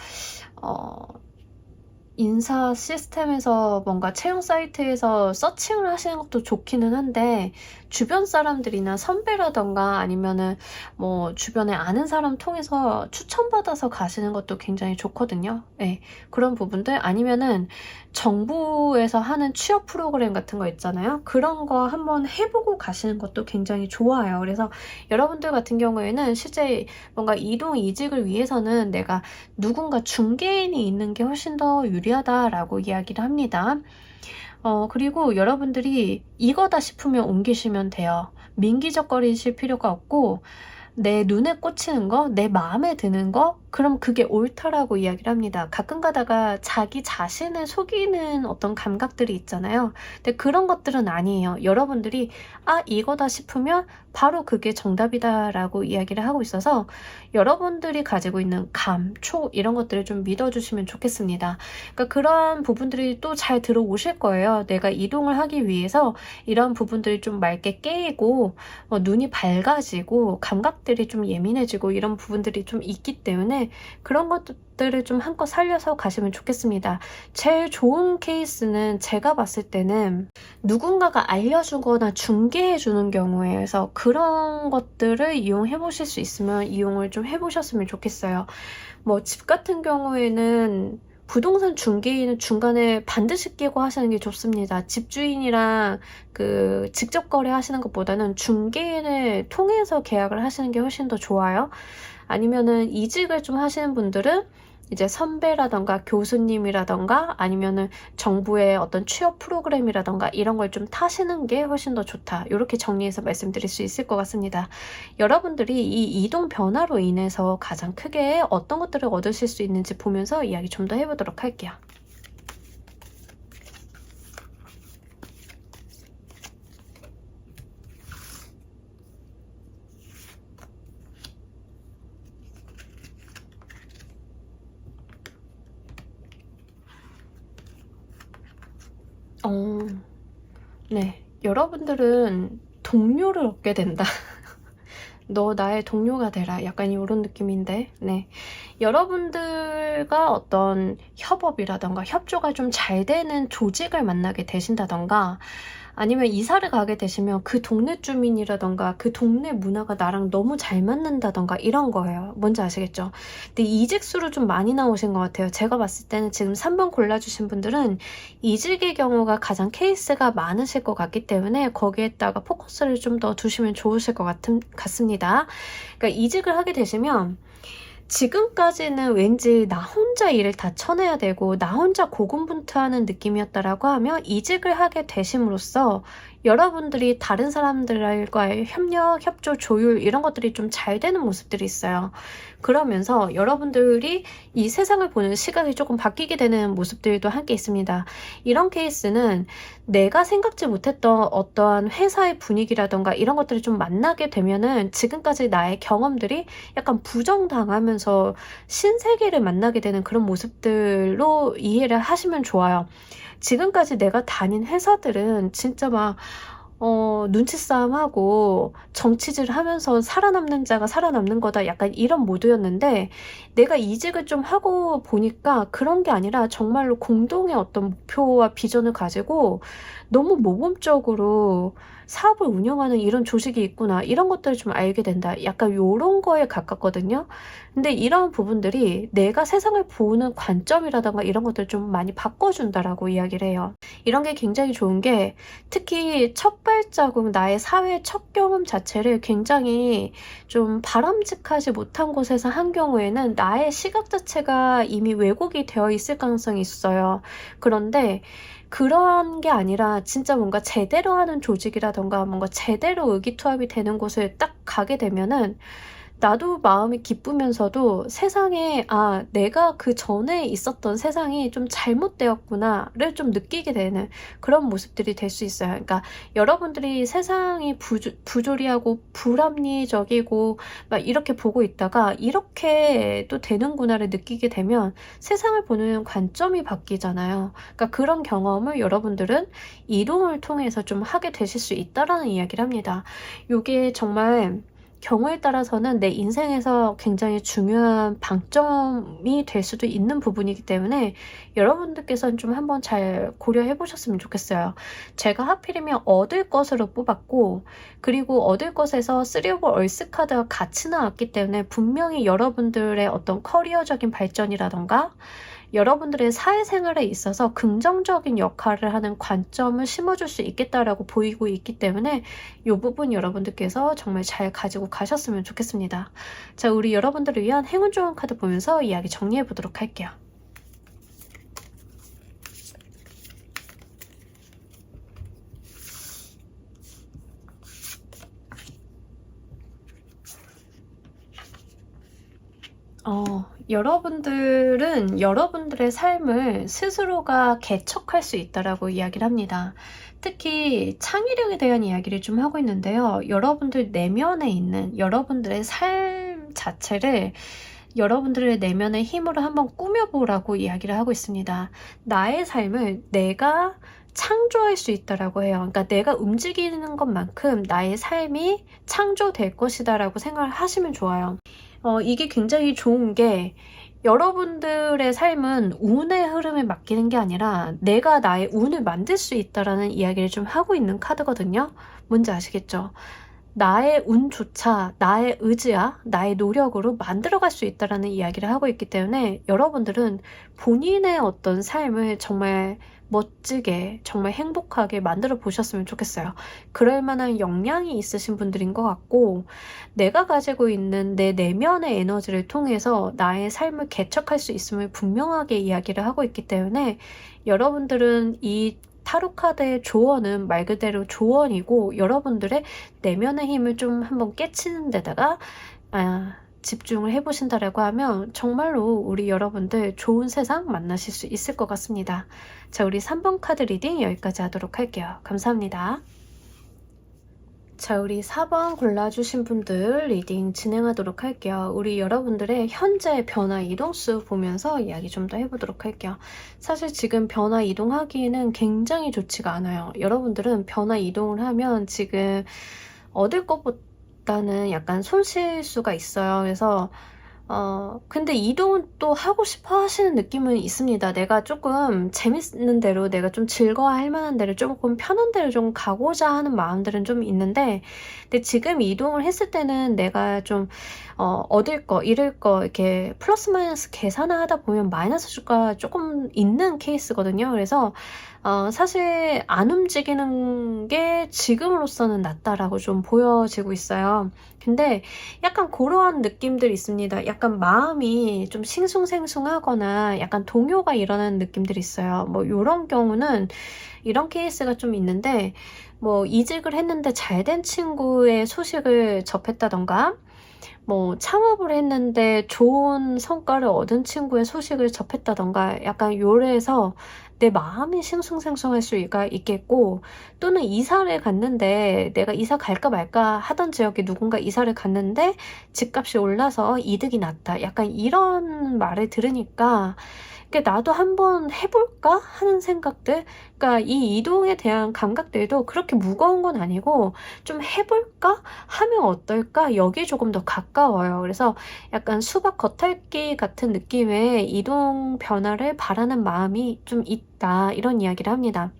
A: 인사 시스템에서 뭔가 채용 사이트에서 서칭을 하시는 것도 좋기는 한데, 주변 사람들이나 선배라던가 아니면은 뭐 주변에 아는 사람 통해서 추천받아서 가시는 것도 굉장히 좋거든요. 예. 그런 부분들, 아니면은 정부에서 하는 취업 프로그램 같은 거 있잖아요. 그런 거 한번 해보고 가시는 것도 굉장히 좋아요. 그래서 여러분들 같은 경우에는 실제 뭔가 이동 이직을 위해서는 내가 누군가 중개인이 있는 게 훨씬 더 유리하다라고 이야기를 합니다. 그리고 여러분들이 이거다 싶으면 옮기시면 돼요. 민기적거리실 필요가 없고, 내 눈에 꽂히는 거, 내 마음에 드는 거, 그럼 그게 옳다라고 이야기를 합니다. 가끔 가다가 자기 자신을 속이는 어떤 감각들이 있잖아요. 근데 그런 것들은 아니에요. 여러분들이 이거다 싶으면 바로 그게 정답이다라고 이야기를 하고 있어서 여러분들이 가지고 있는 감, 촉 이런 것들을 좀 믿어주시면 좋겠습니다. 그러니까 그러한 부분들이 또 잘 들어오실 거예요. 내가 이동을 하기 위해서 이런 부분들이 좀 맑게 깨이고 눈이 밝아지고 감각들이 좀 예민해지고 이런 부분들이 좀 있기 때문에 그런 것들을 좀 한껏 살려서 가시면 좋겠습니다. 제일 좋은 케이스는 제가 봤을 때는 누군가가 알려주거나 중개해주는 경우에서 그런 것들을 이용해 보실 수 있으면 이용을 좀 해보셨으면 좋겠어요. 뭐 집 같은 경우에는 부동산 중개인은 중간에 반드시 끼고 하시는 게 좋습니다. 집주인이랑 직접 거래하시는 것보다는 중개인을 통해서 계약을 하시는 게 훨씬 더 좋아요. 아니면은 이직을 좀 하시는 분들은 이제 선배라던가 교수님이라던가 아니면은 정부의 어떤 취업 프로그램이라던가 이런 걸 좀 타시는 게 훨씬 더 좋다. 이렇게 정리해서 말씀드릴 수 있을 것 같습니다. 여러분들이 이 이동 변화로 인해서 가장 크게 어떤 것들을 얻으실 수 있는지 보면서 이야기 좀 더 해보도록 할게요. 어, 네. 여러분들은 동료를 얻게 된다. 너 나의 동료가 되라. 약간 이런 느낌인데, 네. 여러분들과 어떤 협업이라던가 협조가 좀 잘 되는 조직을 만나게 되신다던가, 아니면 이사를 가게 되시면 그 동네 주민이라던가 그 동네 문화가 나랑 너무 잘 맞는다던가 이런 거예요. 뭔지 아시겠죠? 근데 이직수로 좀 많이 나오신 것 같아요. 제가 봤을 때는 지금 3번 골라주신 분들은 이직의 경우가 가장 케이스가 많으실 것 같기 때문에 거기에다가 포커스를 좀 더 두시면 좋으실 것 같습니다. 그러니까 이직을 하게 되시면 지금까지는 왠지 나 혼자 일을 다 쳐내야 되고 나 혼자 고군분투하는 느낌이었다라고 하면 이직을 하게 되심으로써 여러분들이 다른 사람들과의 협력, 협조, 조율 이런 것들이 좀 잘 되는 모습들이 있어요. 그러면서 여러분들이 이 세상을 보는 시각이 조금 바뀌게 되는 모습들도 함께 있습니다. 이런 케이스는 내가 생각지 못했던 어떠한 회사의 분위기라던가 이런 것들을 좀 만나게 되면은 지금까지 나의 경험들이 약간 부정당하면서 신세계를 만나게 되는 그런 모습들로 이해를 하시면 좋아요. 지금까지 내가 다닌 회사들은 진짜 막 눈치 싸움하고 정치질 하면서 살아남는 자가 살아남는 거다 약간 이런 모드였는데, 내가 이직을 좀 하고 보니까 그런 게 아니라 정말로 공동의 어떤 목표와 비전을 가지고 너무 모범적으로 사업을 운영하는 이런 조직이 있구나, 이런 것들을 좀 알게 된다. 약간 요런 거에 가깝거든요. 근데 이런 부분들이 내가 세상을 보는 관점이라던가 이런 것들을 좀 많이 바꿔준다라고 이야기를 해요. 이런 게 굉장히 좋은 게, 특히 첫 발자국, 나의 사회 첫 경험 자체를 굉장히 좀 바람직하지 못한 곳에서 한 경우에는 나의 시각 자체가 이미 왜곡이 되어 있을 가능성이 있어요. 그런데 그런 게 아니라 진짜 뭔가 제대로 하는 조직이라던가 뭔가 제대로 의기투합이 되는 곳을 딱 가게 되면은 나도 마음이 기쁘면서도 세상에, 내가 그 전에 있었던 세상이 좀 잘못되었구나를 좀 느끼게 되는 그런 모습들이 될 수 있어요. 그러니까 여러분들이 세상이 부조리하고 불합리적이고 막 이렇게 보고 있다가 이렇게 또 되는구나를 느끼게 되면 세상을 보는 관점이 바뀌잖아요. 그러니까 그런 경험을 여러분들은 이동을 통해서 좀 하게 되실 수 있다라는 이야기를 합니다. 이게 정말 경우에 따라서는 내 인생에서 굉장히 중요한 방점이 될 수도 있는 부분이기 때문에 여러분들께서는 좀 한번 잘 고려해 보셨으면 좋겠어요. 제가 하필이면 얻을 것으로 뽑았고, 그리고 얻을 것에서 3 오브 얼스 카드가 같이 나왔기 때문에 분명히 여러분들의 어떤 커리어적인 발전이라던가 여러분들의 사회생활에 있어서 긍정적인 역할을 하는 관점을 심어줄 수 있겠다라고 보이고 있기 때문에 이 부분 여러분들께서 정말 잘 가지고 가셨으면 좋겠습니다. 자, 우리 여러분들을 위한 행운 좋은 카드 보면서 이야기 정리해 보도록 할게요. 여러분들은 여러분들의 삶을 스스로가 개척할 수 있다라고 이야기를 합니다. 특히 창의력에 대한 이야기를 좀 하고 있는데요. 여러분들 내면에 있는 여러분들의 삶 자체를 여러분들의 내면의 힘으로 한번 꾸며보라고 이야기를 하고 있습니다. 나의 삶을 내가 창조할 수 있다라고 해요. 그러니까 내가 움직이는 것만큼 나의 삶이 창조될 것이다라고 생각을 하시면 좋아요. 이게 굉장히 좋은 게, 여러분들의 삶은 운의 흐름에 맡기는 게 아니라 내가 나의 운을 만들 수 있다라는 이야기를 좀 하고 있는 카드거든요. 뭔지 아시겠죠? 나의 운조차 나의 의지와 나의 노력으로 만들어갈 수 있다라는 이야기를 하고 있기 때문에 여러분들은 본인의 어떤 삶을 정말 멋지게, 정말 행복하게 만들어 보셨으면 좋겠어요. 그럴 만한 역량이 있으신 분들인 것 같고, 내가 가지고 있는 내 내면의 에너지를 통해서 나의 삶을 개척할 수 있음을 분명하게 이야기를 하고 있기 때문에 여러분들은 이 타로 카드의 조언은 말 그대로 조언이고, 여러분들의 내면의 힘을 좀 한번 깨치는 데다가 집중을 해보신다라고 하면 정말로 우리 여러분들 좋은 세상 만나실 수 있을 것 같습니다. 자, 우리 3번 카드 리딩 여기까지 하도록 할게요. 감사합니다. 자, 우리 4번 골라주신 분들 리딩 진행하도록 할게요. 우리 여러분들의 현재 변화 이동수 보면서 이야기 좀 더 해보도록 할게요. 사실 지금 변화 이동하기에는 굉장히 좋지가 않아요. 여러분들은 변화 이동을 하면 지금 얻을 것보다 없다는 약간 손실수가 있어요. 그래서 근데 이동은 또 하고 싶어 하시는 느낌은 있습니다. 내가 조금 재밌는 대로, 내가 좀 즐거워할 만한 데를, 조금 편한 데를 좀 가고자 하는 마음들은 좀 있는데, 근데 지금 이동을 했을 때는 내가 좀 얻을 거, 잃을 거 이렇게 플러스 마이너스 계산을 하다 보면 마이너스 수가 조금 있는 케이스거든요. 그래서 사실 안 움직이는 게 지금으로서는 낫다라고 좀 보여지고 있어요. 근데 약간 그러한 느낌들이 있습니다. 약간 마음이 좀 싱숭생숭하거나 약간 동요가 일어나는 느낌들이 있어요. 뭐 이런 경우는, 이런 케이스가 좀 있는데, 뭐 이직을 했는데 잘된 친구의 소식을 접했다던가, 뭐 창업을 했는데 좋은 성과를 얻은 친구의 소식을 접했다던가, 약간 요래서 내 마음이 싱숭생숭할 수가 있겠고, 또는 이사를 갔는데 내가 이사 갈까 말까 하던 지역에 누군가 이사를 갔는데 집값이 올라서 이득이 났다, 약간 이런 말을 들으니까 그러니까 나도 한번 해볼까 하는 생각들, 그러니까 이 이동에 대한 감각들도 그렇게 무거운 건 아니고 좀 해볼까 하면 어떨까, 여기에 조금 더 가까워요. 그래서 약간 수박 겉핥기 같은 느낌의 이동 변화를 바라는 마음이 좀 있다, 이런 이야기를 합니다.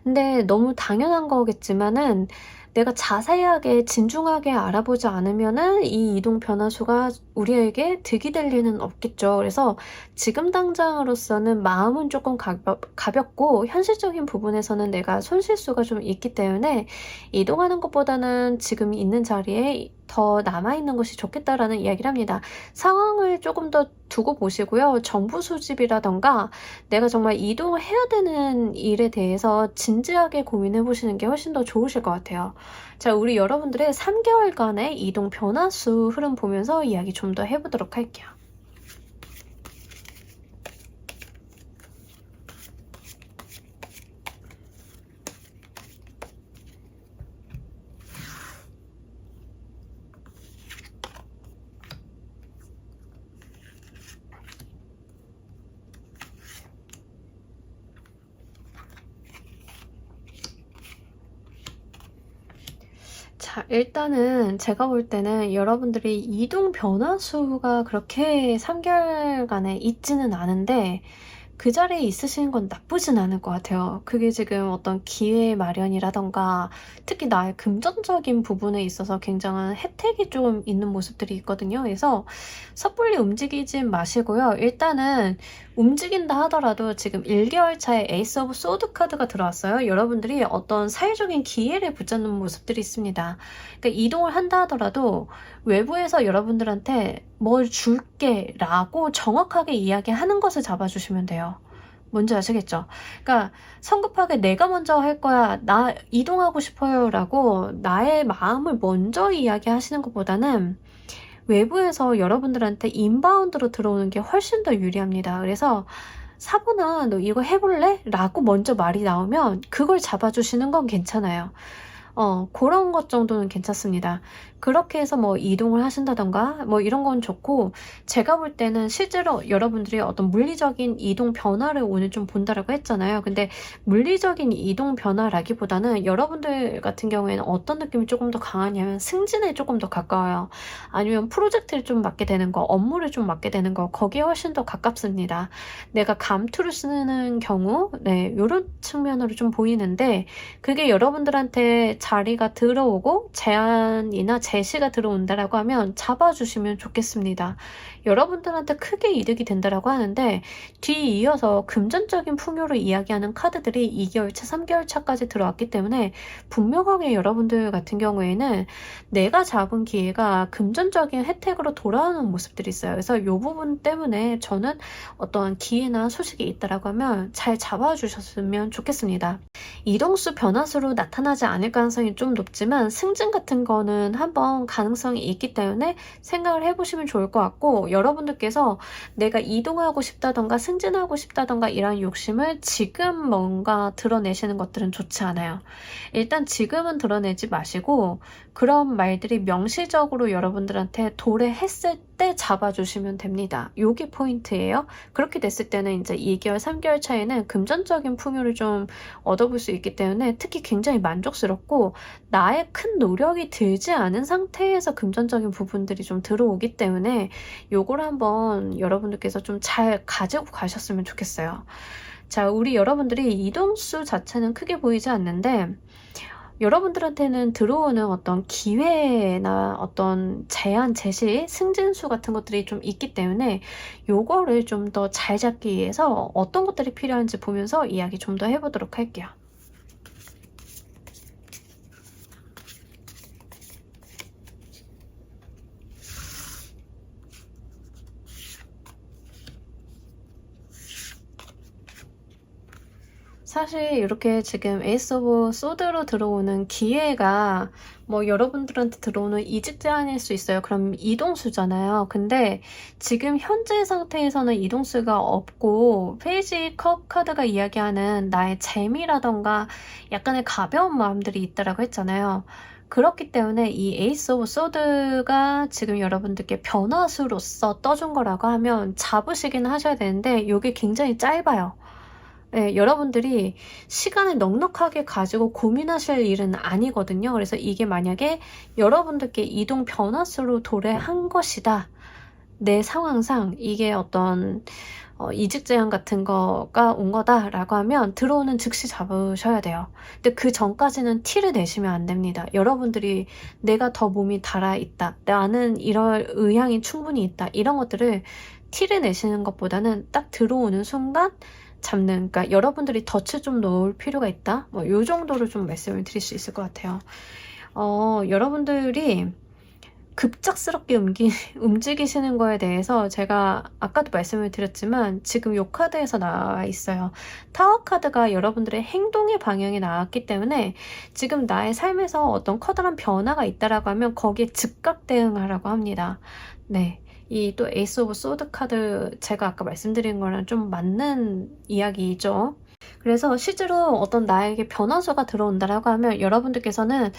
A: 근데 너무 당연한 거겠지만은, 내가 자세하게 진중하게 알아보지 않으면은 이 이동 변화수가 우리에게 득이 될 리는 없겠죠. 그래서 지금 당장으로서는 마음은 조금 가볍고 현실적인 부분에서는 내가 손실수가 좀 있기 때문에 이동하는 것보다는 지금 있는 자리에 더 남아있는 것이 좋겠다라는 이야기를 합니다. 상황을 조금 더 두고 보시고요. 정보 수집이라던가 내가 정말 이동을 해야 되는 일에 대해서 진지하게 고민해 보시는 게 훨씬 더 좋으실 것 같아요. 자, 우리 여러분들의 3개월간의 이동 변화수 흐름 보면서 이야기 좀 더 해보도록 할게요. 자, 일단은 제가 볼 때는 여러분들이 이동 변화수가 그렇게 3개월간에 있지는 않은데, 그 자리에 있으시는 건 나쁘진 않을 것 같아요. 그게 지금 어떤 기회 마련이라던가 특히 나의 금전적인 부분에 있어서 굉장한 혜택이 좀 있는 모습들이 있거든요. 그래서 섣불리 움직이지 마시고요. 일단은 움직인다 하더라도 지금 1개월 차에 에이스 오브 소드 카드가 들어왔어요. 여러분들이 어떤 사회적인 기회를 붙잡는 모습들이 있습니다. 그러니까 이동을 한다 하더라도 외부에서 여러분들한테 뭘 줄게 라고 정확하게 이야기하는 것을 잡아주시면 돼요. 뭔지 아시겠죠? 그러니까 성급하게 내가 먼저 할 거야, 나 이동하고 싶어요 라고 나의 마음을 먼저 이야기하시는 것보다는 외부에서 여러분들한테 인바운드로 들어오는 게 훨씬 더 유리합니다. 그래서 사보나 너 이거 해볼래? 라고 먼저 말이 나오면 그걸 잡아주시는 건 괜찮아요. 그런 것 정도는 괜찮습니다. 그렇게 해서 뭐 이동을 하신다던가 뭐 이런 건 좋고, 제가 볼 때는 실제로 여러분들이 어떤 물리적인 이동 변화를 오늘 좀 본다라고 했잖아요. 근데 물리적인 이동 변화라기보다는 여러분들 같은 경우에는 어떤 느낌이 조금 더 강하냐면 승진에 조금 더 가까워요. 아니면 프로젝트를 좀 맡게 되는 거, 업무를 좀 맡게 되는 거, 거기에 훨씬 더 가깝습니다. 내가 감투를 쓰는 경우, 네, 이런 측면으로 좀 보이는데, 그게 여러분들한테 자리가 들어오고 제안이나 제시가 들어온다라고 하면 잡아주시면 좋겠습니다. 여러분들한테 크게 이득이 된다라고 하는데, 뒤이어서 금전적인 풍요를 이야기하는 카드들이 2개월 차, 3개월 차까지 들어왔기 때문에 분명하게 여러분들 같은 경우에는 내가 잡은 기회가 금전적인 혜택으로 돌아오는 모습들이 있어요. 그래서 이 부분 때문에 저는 어떠한 기회나 소식이 있다라고 하면 잘 잡아주셨으면 좋겠습니다. 이동수 변화수로 나타나지 않을 가능성이 좀 높지만 승진 같은 거는 한번 가능성이 있기 때문에 생각을 해보시면 좋을 것 같고, 여러분들께서 내가 이동하고 싶다던가 승진하고 싶다던가 이런 욕심을 지금 뭔가 드러내시는 것들은 좋지 않아요. 일단 지금은 드러내지 마시고 그런 말들이 명시적으로 여러분들한테 도래했을 요때 잡아주시면 됩니다. 요게 포인트예요. 그렇게 됐을 때는 이제 2개월, 3개월 차에는 금전적인 풍요를 좀 얻어볼 수 있기 때문에 특히 굉장히 만족스럽고 나의 큰 노력이 들지 않은 상태에서 금전적인 부분들이 좀 들어오기 때문에 요걸 한번 여러분들께서 좀 잘 가지고 가셨으면 좋겠어요. 자, 우리 여러분들이 이동수 자체는 크게 보이지 않는데 여러분들한테는 들어오는 어떤 기회나 어떤 제안, 제시, 승진수 같은 것들이 좀 있기 때문에 요거를 좀 더 잘 잡기 위해서 어떤 것들이 필요한지 보면서 이야기 좀 더 해보도록 할게요. 사실 이렇게 지금 에이스 오브 소드로 들어오는 기회가 뭐 여러분들한테 들어오는 이직 제안일 수 있어요. 그럼 이동수잖아요. 근데 지금 현재 상태에서는 이동수가 없고 페이지 컵 카드가 이야기하는 나의 재미라던가 약간의 가벼운 마음들이 있다라고 했잖아요. 그렇기 때문에 이 에이스 오브 소드가 지금 여러분들께 변화수로서 떠준 거라고 하면 잡으시긴 하셔야 되는데 이게 굉장히 짧아요. 네, 여러분들이 시간을 넉넉하게 가지고 고민하실 일은 아니거든요. 그래서 이게 만약에 여러분들께 이동 변화수로 도래한 것이다. 내 상황상 이게 어떤 이직 제한 같은 거가 온 거다라고 하면 들어오는 즉시 잡으셔야 돼요. 근데 그 전까지는 티를 내시면 안 됩니다. 여러분들이 내가 더 몸이 달아있다. 나는 이럴 의향이 충분히 있다. 이런 것들을 티를 내시는 것보다는 딱 들어오는 순간 잡는, 그러니까 여러분들이 덫을 좀 놓을 필요가 있다. 뭐 요 정도로 좀 말씀을 드릴 수 있을 것 같아요. 여러분들이 급작스럽게 움직이시는 거에 대해서 제가 아까도 말씀을 드렸지만 지금 요 카드에서 나와 있어요. 타워 카드가 여러분들의 행동의 방향이 나왔기 때문에 지금 나의 삶에서 어떤 커다란 변화가 있다라고 하면 거기에 즉각 대응하라고 합니다. 네. 이 또 에이스 오브 소드 카드 제가 아까 말씀드린 거랑 좀 맞는 이야기죠. 그래서 실제로 어떤 나에게 변화수가 들어온다라고 하면 여러분들께서는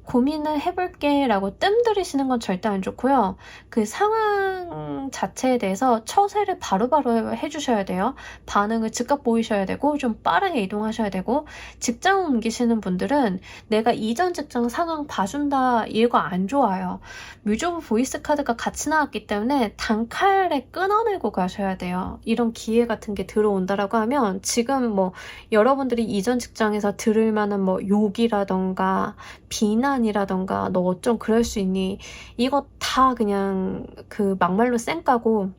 A: 고민을 해볼게 라고 뜸들이시는 건 절대 안 좋고요. 그 상황 자체에 대해서 처세를 바로바로 해주셔야 돼요. 반응을 즉각 보이셔야 되고 좀 빠르게 이동하셔야 되고 직장 옮기시는 분들은 내가 이전 직장 상황 봐준다 이거 안 좋아요. 뮤즈 오브 보이스 카드가 같이 나왔기 때문에 단칼에 끊어내고 가셔야 돼요. 이런 기회 같은 게 들어온다라고 하면 지금 뭐 여러분들이 이전 직장에서 들을 만한 뭐 욕이라던가 비난이라던가 너 어쩜 그럴 수 있니 이거 다 그냥 그 막말로 쌩까고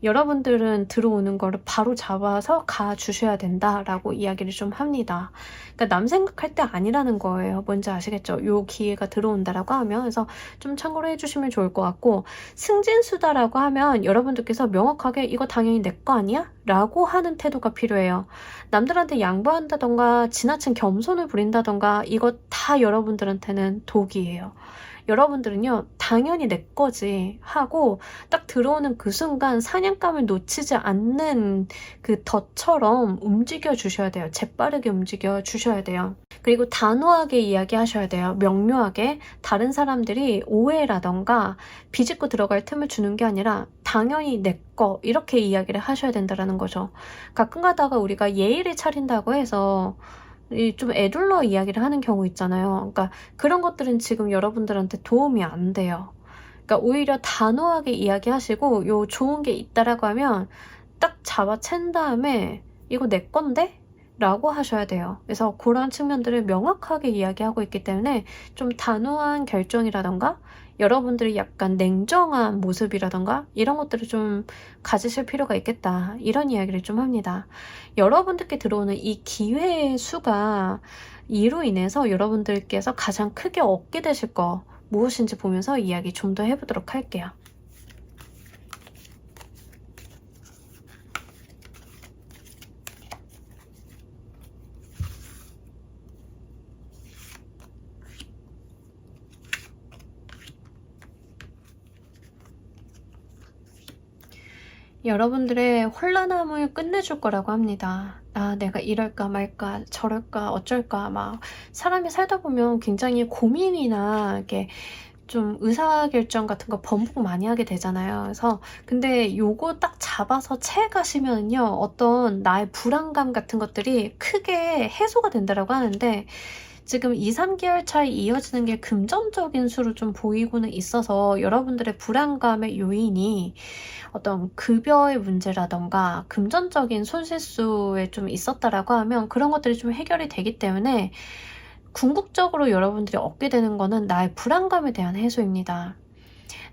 A: 여러분들은 들어오는 거를 바로 잡아서 가주셔야 된다라고 이야기를 좀 합니다. 그러니까 남 생각할 때 아니라는 거예요. 뭔지 아시겠죠? 요 기회가 들어온다라고 하면 그래서 좀 참고로 해주시면 좋을 것 같고 승진수다라고 하면 여러분들께서 명확하게 이거 당연히 내 거 아니야? 라고 하는 태도가 필요해요. 남들한테 양보한다던가 지나친 겸손을 부린다던가 이거 다 여러분들한테는 독이에요. 여러분들은요 당연히 내 거지 하고 딱 들어오는 그 순간 사냥감을 놓치지 않는 그 덫처럼 움직여 주셔야 돼요. 재빠르게 움직여 주셔야 돼요. 그리고 단호하게 이야기하셔야 돼요. 명료하게 다른 사람들이 오해라던가 비집고 들어갈 틈을 주는 게 아니라 당연히 내 거 이렇게 이야기를 하셔야 된다는 거죠. 가끔 가다가 우리가 예의를 차린다고 해서 좀 애둘러 이야기를 하는 경우 있잖아요. 그러니까 그런 것들은 지금 여러분들한테 도움이 안 돼요. 그러니까 오히려 단호하게 이야기하시고 요 좋은 게 있다라고 하면 딱 잡아챈 다음에 이거 내 건데? 라고 하셔야 돼요. 그래서 그런 측면들을 명확하게 이야기하고 있기 때문에 좀 단호한 결정이라던가 여러분들이 약간 냉정한 모습이라던가 이런 것들을 좀 가지실 필요가 있겠다. 이런 이야기를 좀 합니다. 여러분들께 들어오는 이 기회의 수가 이로 인해서 여러분들께서 가장 크게 얻게 되실 거 무엇인지 보면서 이야기 좀 더 해보도록 할게요. 여러분들의 혼란함을 끝내줄 거라고 합니다. 아, 내가 이럴까 말까 저럴까 어쩔까 막 사람이 살다 보면 굉장히 고민이나 이렇게 좀 의사결정 같은 거 번복 많이 하게 되잖아요. 그래서 근데 요거 딱 잡아서 채 가시면요, 어떤 나의 불안감 같은 것들이 크게 해소가 된다라고 하는데, 지금 2-3개월 차에 이어지는 게 금전적인 수로 좀 보이고는 있어서 여러분들의 불안감의 요인이 어떤 급여의 문제라던가 금전적인 손실수에 좀 있었다라고 하면 그런 것들이 좀 해결이 되기 때문에 궁극적으로 여러분들이 얻게 되는 거는 나의 불안감에 대한 해소입니다.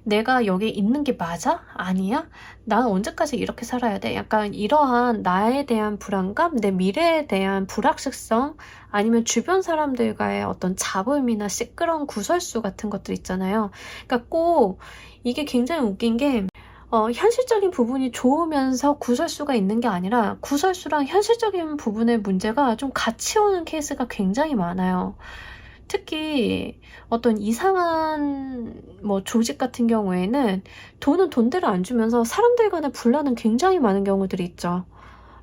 A: 내가 여기 있는 게 맞아? 아니야? 난 언제까지 이렇게 살아야 돼? 약간 이러한 나에 대한 불안감, 내 미래에 대한 불확실성, 아니면 주변 사람들과의 어떤 잡음이나 시끄러운 구설수 같은 것들 있잖아요. 그러니까 꼭 이게 굉장히 웃긴 게 현실적인 부분이 좋으면서 구설수가 있는 게 아니라 구설수랑 현실적인 부분의 문제가 좀 같이 오는 케이스가 굉장히 많아요. 특히 어떤 이상한 조직 같은 경우에는 돈은 돈대로 안 주면서 사람들 간의 분란은 굉장히 많은 경우들이 있죠.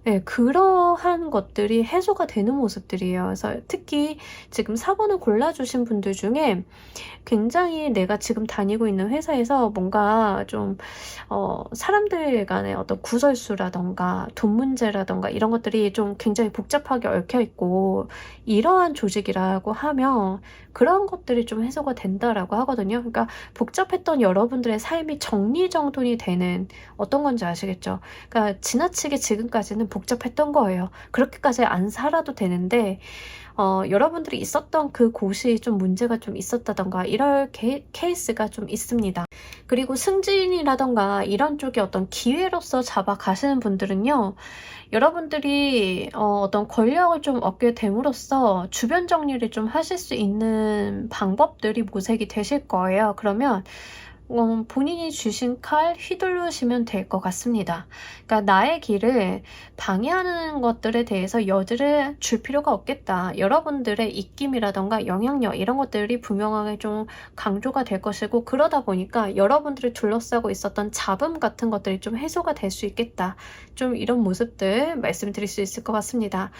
A: 네, 그러한 것들이 해소가 되는 모습들이에요. 그래서 특히 지금 4번을 골라주신 분들 중에 굉장히 내가 지금 다니고 있는 회사에서 뭔가 좀 사람들 간의 어떤 구설수라던가 돈 문제라던가 이런 것들이 좀 굉장히 복잡하게 얽혀 있고, 이러한 조직이라고 하면 그런 것들이 좀 해소가 된다라고 하거든요. 그러니까 복잡했던 여러분들의 삶이 정리정돈이 되는, 어떤 건지 아시겠죠? 그러니까 지나치게 지금까지는 복잡했던 거예요. 그렇게까지 안 살아도 되는데 여러분들이 있었던 그 곳이 좀 문제가 좀 있었다던가 이럴 케이스가 좀 있습니다. 그리고 승진이라던가 이런 쪽에 어떤 기회로서 잡아가시는 분들은요, 여러분들이 어떤 권력을 좀 얻게 됨으로써 주변 정리를 좀 하실 수 있는 방법들이 모색이 되실 거예요. 그러면 본인이 주신 칼 휘두르시면 될 것 같습니다. 그러니까 나의 길을 방해하는 것들에 대해서 여지를 줄 필요가 없겠다. 여러분들의 입김이라던가 영향력 이런 것들이 분명하게 좀 강조가 될 것이고, 그러다 보니까 여러분들을 둘러싸고 있었던 잡음 같은 것들이 좀 해소가 될 수 있겠다. 좀 이런 모습들 말씀드릴 수 있을 것 같습니다.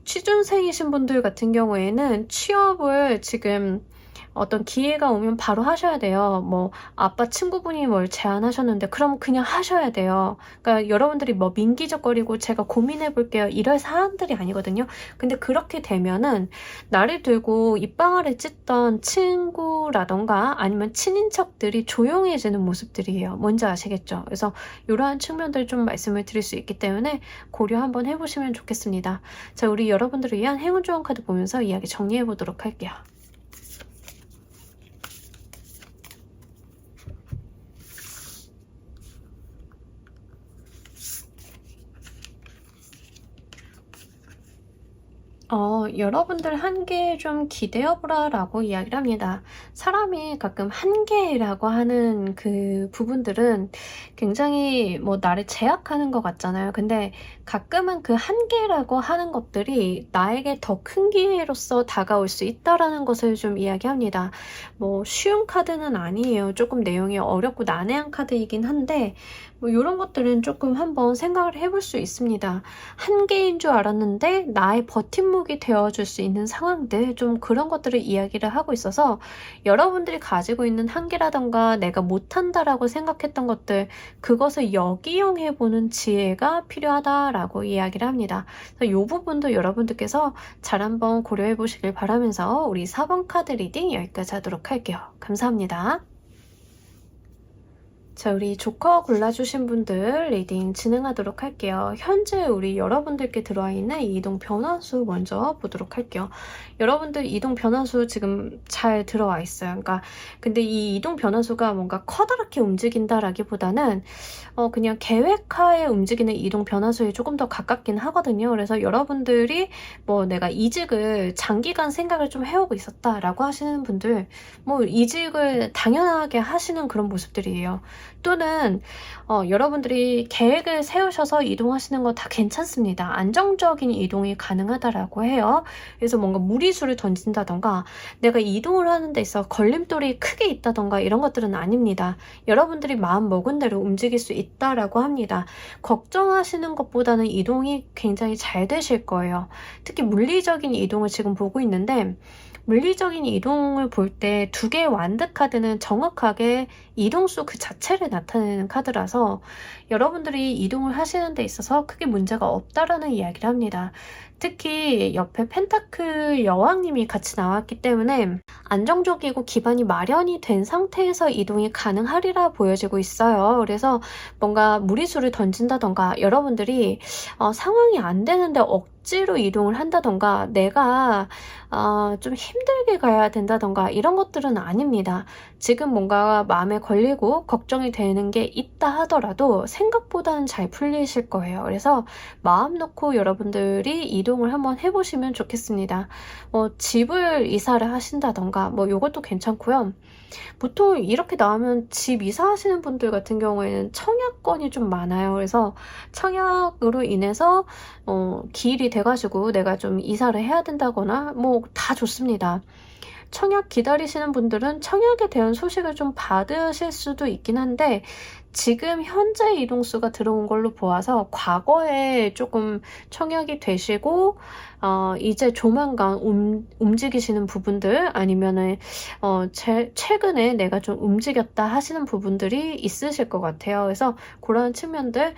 A: 취준생이신 분들 같은 경우에는 취업을 지금 어떤 기회가 오면 바로 하셔야 돼요. 아빠 친구분이 뭘 제안하셨는데 그럼 그냥 하셔야 돼요. 그러니까 여러분들이 민기적거리고 제가 고민해 볼게요, 이럴 사안들이 아니거든요. 근데 그렇게 되면은 나를 들고 입방아를 찢던 친구라던가 아니면 친인척들이 조용해지는 모습들이에요. 뭔지 아시겠죠? 그래서 이러한 측면들 좀 말씀을 드릴 수 있기 때문에 고려 한번 해보시면 좋겠습니다. 자, 우리 여러분들을 위한 행운 조언 카드 보면서 이야기 정리해 보도록 할게요. 여러분들 한계에 좀 기대어보라 라고 이야기를 합니다. 사람이 가끔 한계라고 하는 그 부분들은 굉장히 나를 제약하는 것 같잖아요. 근데 가끔은 그 한계라고 하는 것들이 나에게 더 큰 기회로서 다가올 수 있다라는 것을 좀 이야기합니다. 쉬운 카드는 아니에요. 조금 내용이 어렵고 난해한 카드이긴 한데 이런 것들은 조금 한번 생각을 해볼 수 있습니다. 한계인 줄 알았는데 나의 버팀목이 되어줄 수 있는 상황들, 좀 그런 것들을 이야기를 하고 있어서 여러분들이 가지고 있는 한계라던가 내가 못한다라고 생각했던 것들, 그것을 역이용해보는 지혜가 필요하다라고 이야기를 합니다. 그래서 이 부분도 여러분들께서 잘 한번 고려해 보시길 바라면서 우리 4번 카드 리딩 여기까지 하도록 할게요. 감사합니다. 자, 우리 조커 골라주신 분들 리딩 진행하도록 할게요. 현재 우리 여러분들께 들어와 있는 이 이동 변화수 먼저 보도록 할게요. 여러분들 이동 변화수 지금 잘 들어와 있어요. 그러니까 근데 이 이동 변화수가 뭔가 커다랗게 움직인다라기보다는 그냥 계획하에 움직이는 이동 변화수에 조금 더 가깝긴 하거든요. 그래서 여러분들이 내가 이직을 장기간 생각을 좀 해오고 있었다라고 하시는 분들 이직을 당연하게 하시는 그런 모습들이에요. 또는 여러분들이 계획을 세우셔서 이동하시는 거 다 괜찮습니다. 안정적인 이동이 가능하다라고 해요. 그래서 뭔가 무리수를 던진다던가 내가 이동을 하는 데 있어 걸림돌이 크게 있다던가 이런 것들은 아닙니다. 여러분들이 마음 먹은 대로 움직일 수 있다라고 합니다. 걱정하시는 것보다는 이동이 굉장히 잘 되실 거예요. 특히 물리적인 이동을 지금 보고 있는데 물리적인 이동을 볼 때 두 개의 완드 카드는 정확하게 이동수 그 자체를 나타내는 카드라서 여러분들이 이동을 하시는 데 있어서 크게 문제가 없다라는 이야기를 합니다. 특히 옆에 펜타클 여왕님이 같이 나왔기 때문에 안정적이고 기반이 마련이 된 상태에서 이동이 가능하리라 보여지고 있어요. 그래서 뭔가 무리수를 던진다던가 여러분들이 상황이 안 되는데 억지로 이동을 한다던가 내가 좀 힘들게 가야 된다던가 이런 것들은 아닙니다. 지금 뭔가 마음에 걸리고 걱정이 되는 게 있다 하더라도 생각보다는 잘 풀리실 거예요. 그래서 마음 놓고 여러분들이 이동을 한번 해보시면 좋겠습니다. 집을 이사를 하신다던가 이것도 괜찮고요. 보통 이렇게 나오면 집 이사하시는 분들 같은 경우에는 청약권이 좀 많아요. 그래서 청약으로 인해서 기일이 돼가지고 내가 좀 이사를 해야 된다거나 다 좋습니다. 청약 기다리시는 분들은 청약에 대한 소식을 좀 받으실 수도 있긴 한데 지금 현재 이동수가 들어온 걸로 보아서 과거에 조금 청약이 되시고 이제 조만간 움직이시는 부분들 아니면은 최근에 내가 좀 움직였다 하시는 부분들이 있으실 것 같아요. 그래서 그런 측면들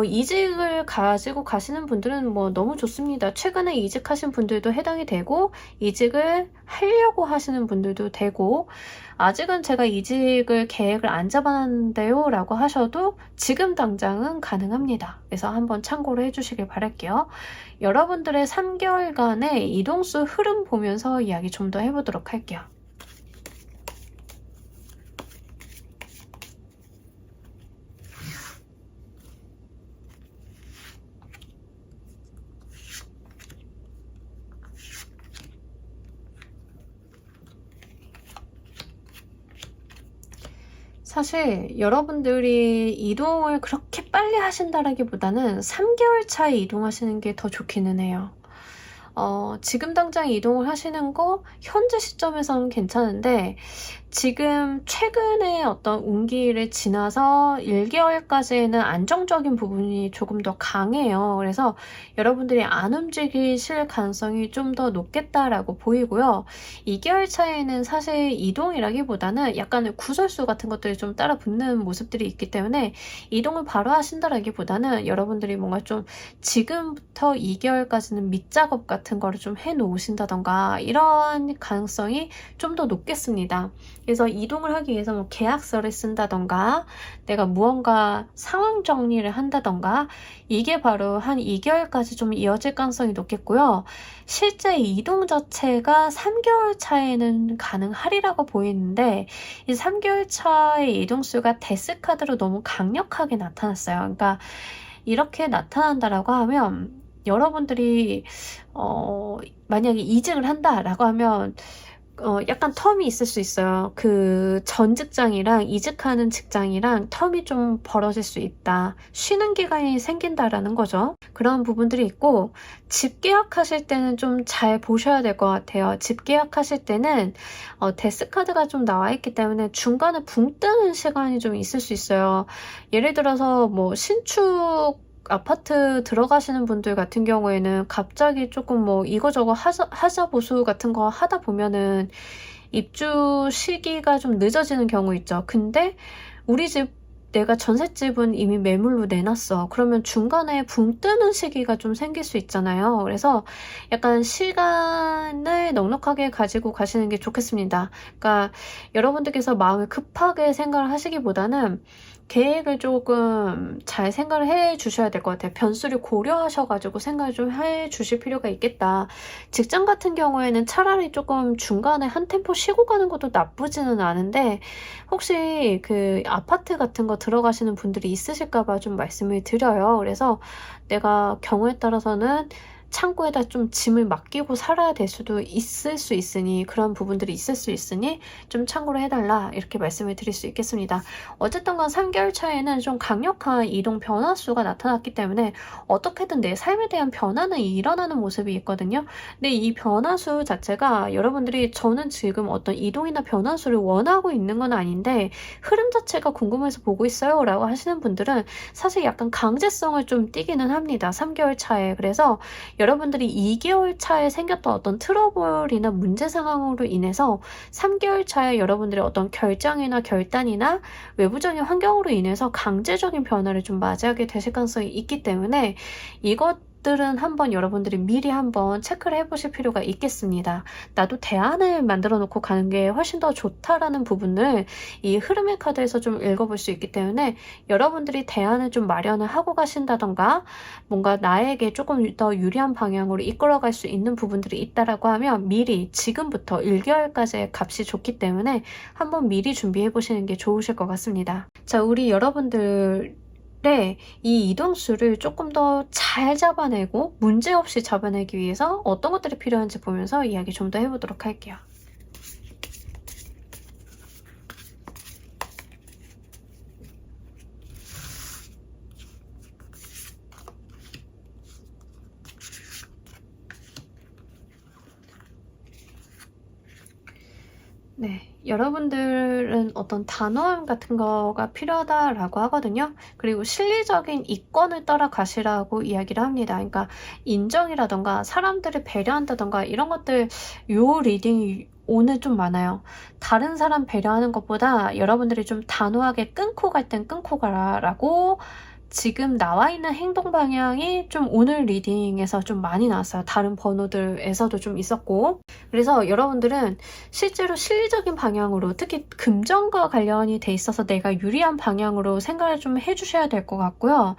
A: 이직을 가지고 가시는 분들은 너무 좋습니다. 최근에 이직하신 분들도 해당이 되고 이직을 하려고 하시는 분들도 되고 아직은 제가 이직을 계획을 안 잡았는데요 라고 하셔도 지금 당장은 가능합니다. 그래서 한번 참고를 해주시길 바랄게요. 여러분들의 3개월간의 이동수 흐름 보면서 이야기 좀 더 해보도록 할게요. 사실 여러분들이 이동을 그렇게 빨리 하신다라기보다는 3개월 차에 이동하시는 게 더 좋기는 해요. 지금 당장 이동을 하시는 거 현재 시점에서는 괜찮은데 지금 최근에 어떤 운기를 지나서 1개월까지는 안정적인 부분이 조금 더 강해요. 그래서 여러분들이 안 움직이실 가능성이 좀 더 높겠다라고 보이고요. 2개월 차에는 사실 이동이라기보다는 약간의 구설수 같은 것들이 좀 따라 붙는 모습들이 있기 때문에 이동을 바로 하신다라기보다는 여러분들이 뭔가 좀 지금부터 2개월까지는 밑작업 같은 거를 좀 해놓으신다던가 이런 가능성이 좀 더 높겠습니다. 그래서 이동을 하기 위해서 계약서를 쓴다던가 내가 무언가 상황 정리를 한다던가 이게 바로 한 2개월까지 좀 이어질 가능성이 높겠고요. 실제 이동 자체가 3개월 차에는 가능하리라고 보이는데 이 3개월 차의 이동수가 데스카드로 너무 강력하게 나타났어요. 그러니까 이렇게 나타난다라고 하면 여러분들이 만약에 이직을 한다라고 하면 약간 텀이 있을 수 있어요. 그 전 직장이랑 이직하는 직장이랑 텀이 좀 벌어질 수 있다. 쉬는 기간이 생긴다라는 거죠. 그런 부분들이 있고 집 계약하실 때는 좀 잘 보셔야 될 것 같아요. 집 계약하실 때는 데스카드가 좀 나와 있기 때문에 중간에 붕 뜨는 시간이 좀 있을 수 있어요. 예를 들어서 신축 아파트 들어가시는 분들 같은 경우에는 갑자기 조금 이거저거 하자 보수 같은 거 하다 보면은 입주 시기가 좀 늦어지는 경우 있죠. 근데 우리 집 내가 전셋집은 이미 매물로 내놨어. 그러면 중간에 붕 뜨는 시기가 좀 생길 수 있잖아요. 그래서 약간 시간을 넉넉하게 가지고 가시는 게 좋겠습니다. 그러니까 여러분들께서 마음을 급하게 생각을 하시기보다는 계획을 조금 잘 생각을 해 주셔야 될 것 같아요. 변수를 고려하셔가지고 생각을 좀 해 주실 필요가 있겠다. 직장 같은 경우에는 차라리 조금 중간에 한 템포 쉬고 가는 것도 나쁘지는 않은데 혹시 그 아파트 같은 거 들어가시는 분들이 있으실까봐 좀 말씀을 드려요. 그래서 내가 경우에 따라서는 창고에다 좀 짐을 맡기고 살아야 될 수도 있을 수 있으니, 그런 부분들이 있을 수 있으니 좀 참고를 해달라, 이렇게 말씀을 드릴 수 있겠습니다. 어쨌든 간 3개월 차에는 좀 강력한 이동 변화수가 나타났기 때문에 어떻게든 내 삶에 대한 변화는 일어나는 모습이 있거든요. 근데 이 변화수 자체가 여러분들이, 저는 지금 어떤 이동이나 변화수를 원하고 있는 건 아닌데 흐름 자체가 궁금해서 보고 있어요 라고 하시는 분들은 사실 약간 강제성을 좀 띠기는 합니다. 3개월 차에. 그래서 여러분들이 2개월 차에 생겼던 어떤 트러블이나 문제 상황으로 인해서 3개월 차에 여러분들의 어떤 결정이나 결단이나 외부적인 환경으로 인해서 강제적인 변화를 좀 맞이하게 되실 가능성이 있기 때문에 이것들은 한번 여러분들이 미리 한번 체크를 해보실 필요가 있겠습니다. 나도 대안을 만들어 놓고 가는 게 훨씬 더 좋다라는 부분을 이 흐름의 카드에서 좀 읽어볼 수 있기 때문에 여러분들이 대안을 좀 마련을 하고 가신다던가 뭔가 나에게 조금 더 유리한 방향으로 이끌어갈 수 있는 부분들이 있다라고 하면 미리 지금부터 1개월까지의 값이 좋기 때문에 한번 미리 준비해 보시는 게 좋으실 것 같습니다. 자, 우리 여러분들 이 이동수를 조금 더 잘 잡아내고 문제없이 잡아내기 위해서 어떤 것들이 필요한지 보면서 이야기 좀 더 해보도록 할게요. 네, 여러분들은 어떤 단호함 같은 거가 필요하다라고 하거든요. 그리고 실리적인 이권을 따라가시라고 이야기를 합니다. 그러니까 인정이라던가 사람들을 배려한다던가 이런 것들, 요 리딩이 오늘 좀 많아요. 다른 사람 배려하는 것보다 여러분들이 좀 단호하게 끊고 갈 땐 끊고 가라라고 지금 나와 있는 행동 방향이 좀 오늘 리딩에서 좀 많이 나왔어요. 다른 번호들에서도 좀 있었고. 그래서 여러분들은 실제로 실리적인 방향으로, 특히 금전과 관련이 돼 있어서 내가 유리한 방향으로 생각을 좀 해주셔야 될 것 같고요.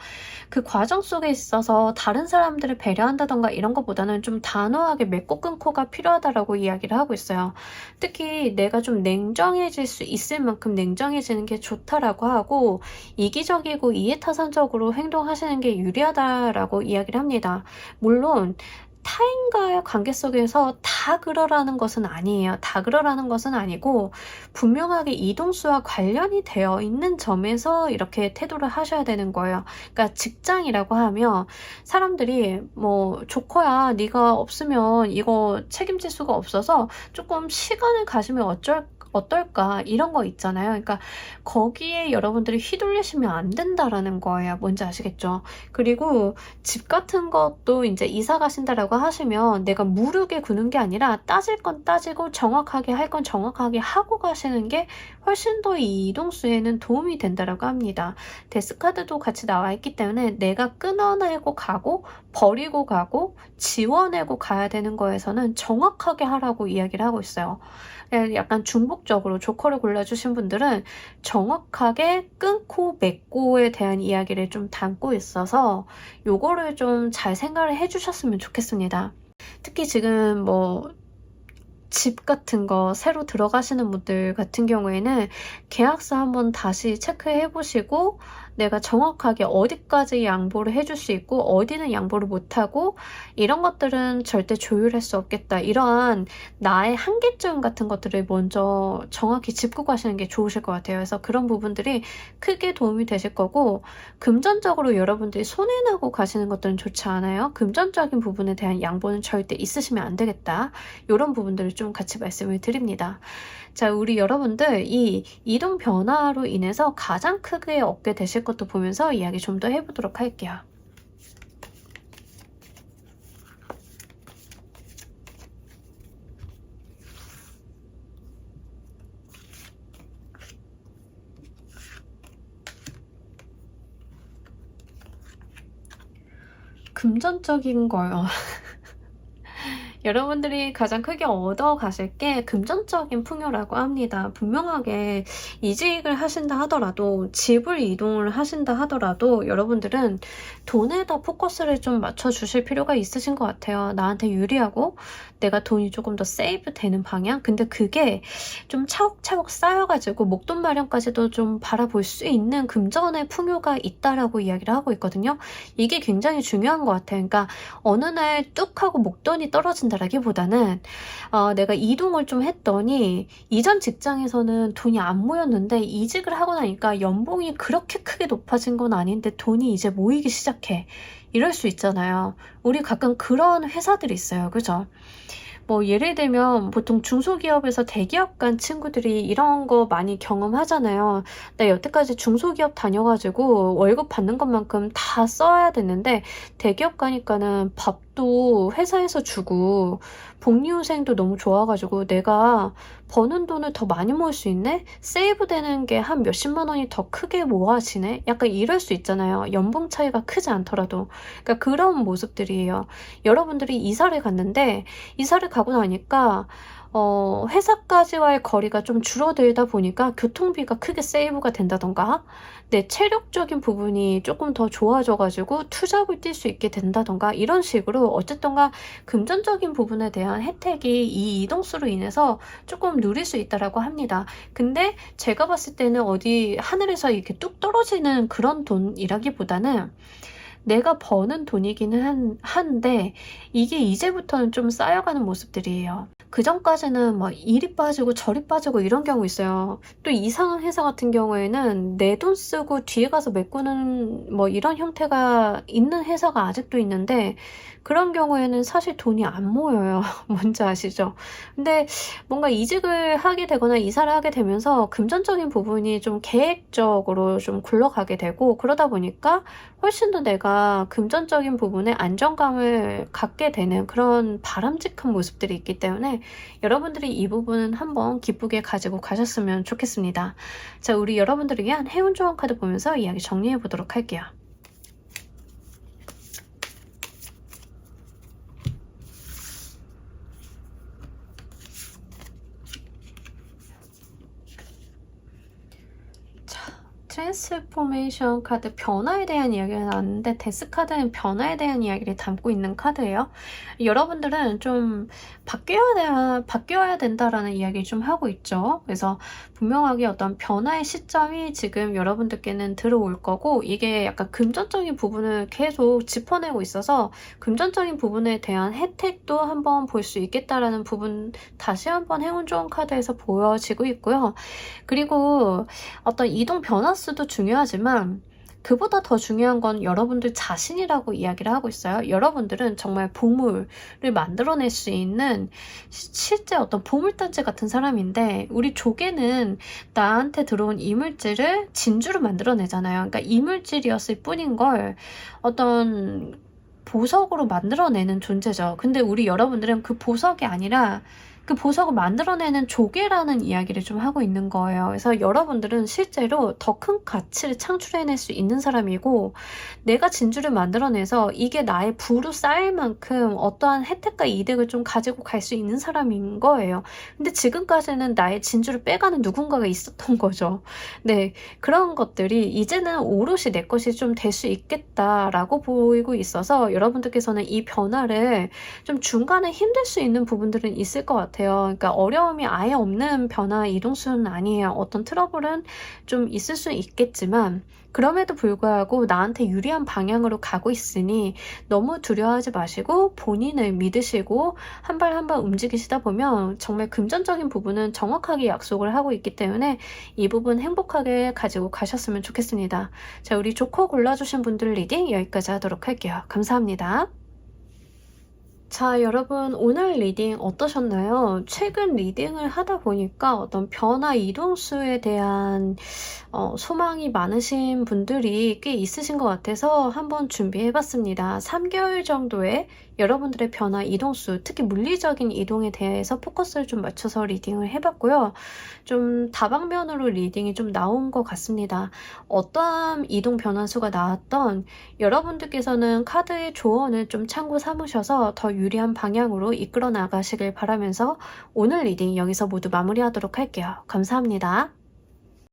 A: 그 과정 속에 있어서 다른 사람들을 배려한다던가 이런 것보다는 좀 단호하게 맺고 끊고가 필요하다라고 이야기를 하고 있어요. 특히 내가 좀 냉정해질 수 있을 만큼 냉정해지는 게 좋다라고 하고, 이기적이고 이해타산적으로 행동하시는 게 유리하다라고 이야기를 합니다. 물론 타인과의 관계 속에서 다 그러라는 것은 아니에요. 다 그러라는 것은 아니고 분명하게 이동수와 관련이 되어 있는 점에서 이렇게 태도를 하셔야 되는 거예요. 그러니까 직장이라고 하면 사람들이 뭐 조커야, 네가 없으면 이거 책임질 수가 없어서 조금 시간을 가지면 어떨까, 이런 거 있잖아요. 그러니까 거기에 여러분들이 휘둘리시면 안 된다라는 거예요. 뭔지 아시겠죠? 그리고 집 같은 것도 이제 이사 가신다라고 하시면 내가 무르게 구는 게 아니라 따질 건 따지고 정확하게 할 건 정확하게 하고 가시는 게 훨씬 더 이 이동수에는 도움이 된다라고 합니다. 데스카드도 같이 나와 있기 때문에 내가 끊어내고 가고 버리고 가고 지워내고 가야 되는 거에서는 정확하게 하라고 이야기를 하고 있어요. 약간 중복적으로 조커를 골라주신 분들은 정확하게 끊고 맺고에 대한 이야기를 좀 담고 있어서 요거를 좀 잘 생각을 해주셨으면 좋겠습니다. 특히 지금 뭐 집 같은 거 새로 들어가시는 분들 같은 경우에는 계약서 한번 다시 체크해 보시고 내가 정확하게 어디까지 양보를 해줄 수 있고 어디는 양보를 못하고 이런 것들은 절대 조율할 수 없겠다, 이러한 나의 한계점 같은 것들을 먼저 정확히 짚고 가시는 게 좋으실 것 같아요. 그래서 그런 부분들이 크게 도움이 되실 거고, 금전적으로 여러분들이 손해나고 가시는 것들은 좋지 않아요. 금전적인 부분에 대한 양보는 절대 있으시면 안 되겠다, 이런 부분들을 좀 같이 말씀을 드립니다. 자, 우리 여러분들 이 이동 변화로 인해서 가장 크게 얻게 되실 것도 보면서 이야기 좀 더 해보도록 할게요. 금전적인 거요. 여러분들이 가장 크게 얻어가실 게 금전적인 풍요라고 합니다. 분명하게 이직을 하신다 하더라도, 집을 이동을 하신다 하더라도 여러분들은 돈에다 포커스를 좀 맞춰주실 필요가 있으신 것 같아요. 나한테 유리하고 내가 돈이 조금 더 세이브 되는 방향? 근데 그게 좀 차곡차곡 쌓여가지고 목돈 마련까지도 좀 바라볼 수 있는 금전의 풍요가 있다라고 이야기를 하고 있거든요. 이게 굉장히 중요한 것 같아요. 그러니까 어느 날 뚝 하고 목돈이 떨어진다라기보다는 내가 이동을 좀 했더니 이전 직장에서는 돈이 안 모였는데 이직을 하고 나니까 연봉이 그렇게 크게 높아진 건 아닌데 돈이 이제 모이기 시작해. 이럴 수 있잖아요. 우리 가끔 그런 회사들이 있어요. 그죠? 뭐 예를 들면 보통 중소기업에서 대기업 간 친구들이 이런 거 많이 경험하잖아요. 나 여태까지 중소기업 다녀가지고 월급 받는 것만큼 다 써야 되는데 대기업 가니까는 밥도 회사에서 주고 복리후생도 너무 좋아가지고 내가 버는 돈을 더 많이 모을 수 있네? 세이브 되는 게 한 몇십만 원이 더 크게 모아지네? 약간 이럴 수 있잖아요. 연봉 차이가 크지 않더라도. 그러니까 그런 모습들이에요. 여러분들이 이사를 갔는데 이사를 가고 나니까 회사까지와의 거리가 좀 줄어들다 보니까 교통비가 크게 세이브가 된다던가 내 체력적인 부분이 조금 더 좋아져가지고 투잡을 뛸 수 있게 된다던가 이런 식으로 어쨌든가 금전적인 부분에 대한 혜택이 이 이동수로 인해서 조금 누릴 수 있다라고 합니다. 근데 제가 봤을 때는 어디 하늘에서 이렇게 뚝 떨어지는 그런 돈이라기보다는 내가 버는 돈이기는 한데 이게 이제부터는 좀 쌓여가는 모습들이에요. 그 전까지는 막 이리 빠지고 저리 빠지고 이런 경우 있어요. 또 이상한 회사 같은 경우에는 내 돈 쓰고 뒤에 가서 메꾸는 뭐 이런 형태가 있는 회사가 아직도 있는데 그런 경우에는 사실 돈이 안 모여요. 뭔지 아시죠? 근데 뭔가 이직을 하게 되거나 이사를 하게 되면서 금전적인 부분이 좀 계획적으로 좀 굴러가게 되고 그러다 보니까 훨씬 더 내가 금전적인 부분에 안정감을 갖게 되는 그런 바람직한 모습들이 있기 때문에 여러분들이 이 부분은 한번 기쁘게 가지고 가셨으면 좋겠습니다. 자, 우리 여러분들을 위한 해운 조언 카드 보면서 이야기 정리해 보도록 할게요. 트랜스포메이션 카드 변화에 대한 이야기가 나왔는데 데스 카드는 변화에 대한 이야기를 담고 있는 카드예요. 여러분들은 좀 바뀌어야 된다라는 이야기를 좀 하고 있죠. 그래서 분명하게 어떤 변화의 시점이 지금 여러분들께는 들어올 거고 이게 약간 금전적인 부분을 계속 짚어내고 있어서 금전적인 부분에 대한 혜택도 한번 볼 수 있겠다라는 부분 다시 한번 해운 좋은 카드에서 보여지고 있고요. 그리고 어떤 이동 변화 수도 중요하지만 그보다 더 중요한 건 여러분들 자신이라고 이야기를 하고 있어요. 여러분들은 정말 보물을 만들어낼 수 있는 실제 어떤 보물단지 같은 사람인데 우리 조개는 나한테 들어온 이물질을 진주로 만들어내잖아요. 그러니까 이물질이었을 뿐인 걸 어떤 보석으로 만들어내는 존재죠. 근데 우리 여러분들은 그 보석이 아니라 그 보석을 만들어내는 조개라는 이야기를 좀 하고 있는 거예요. 그래서 여러분들은 실제로 더 큰 가치를 창출해낼 수 있는 사람이고 내가 진주를 만들어내서 이게 나의 부로 쌓일 만큼 어떠한 혜택과 이득을 좀 가지고 갈 수 있는 사람인 거예요. 근데 지금까지는 나의 진주를 빼가는 누군가가 있었던 거죠. 네, 그런 것들이 이제는 오롯이 내 것이 좀 될 수 있겠다라고 보이고 있어서 여러분들께서는 이 변화를 좀 중간에 힘들 수 있는 부분들은 있을 것 같아요. 그러니까 어려움이 아예 없는 변화 이동수는 아니에요. 어떤 트러블은 좀 있을 수 있겠지만 그럼에도 불구하고 나한테 유리한 방향으로 가고 있으니 너무 두려워하지 마시고 본인을 믿으시고 한 발 한 발 움직이시다 보면 정말 금전적인 부분은 정확하게 약속을 하고 있기 때문에 이 부분 행복하게 가지고 가셨으면 좋겠습니다. 자, 우리 조커 골라주신 분들 리딩 여기까지 하도록 할게요. 감사합니다. 자, 여러분 오늘 리딩 어떠셨나요? 최근 리딩을 하다 보니까 어떤 변화 이동수에 대한 소망이 많으신 분들이 꽤 있으신 것 같아서 한번 준비해봤습니다. 3개월 정도의 여러분들의 변화 이동수, 특히 물리적인 이동에 대해서 포커스를 좀 맞춰서 리딩을 해봤고요. 좀 다방면으로 리딩이 좀 나온 것 같습니다. 어떠한 이동 변화수가 나왔던 여러분들께서는 카드의 조언을 좀 참고 삼으셔서 더 더 유리한 방향으로 이끌어 나가시길 바라면서 오늘 리딩 여기서 모두 마무리하도록 할게요. 감사합니다.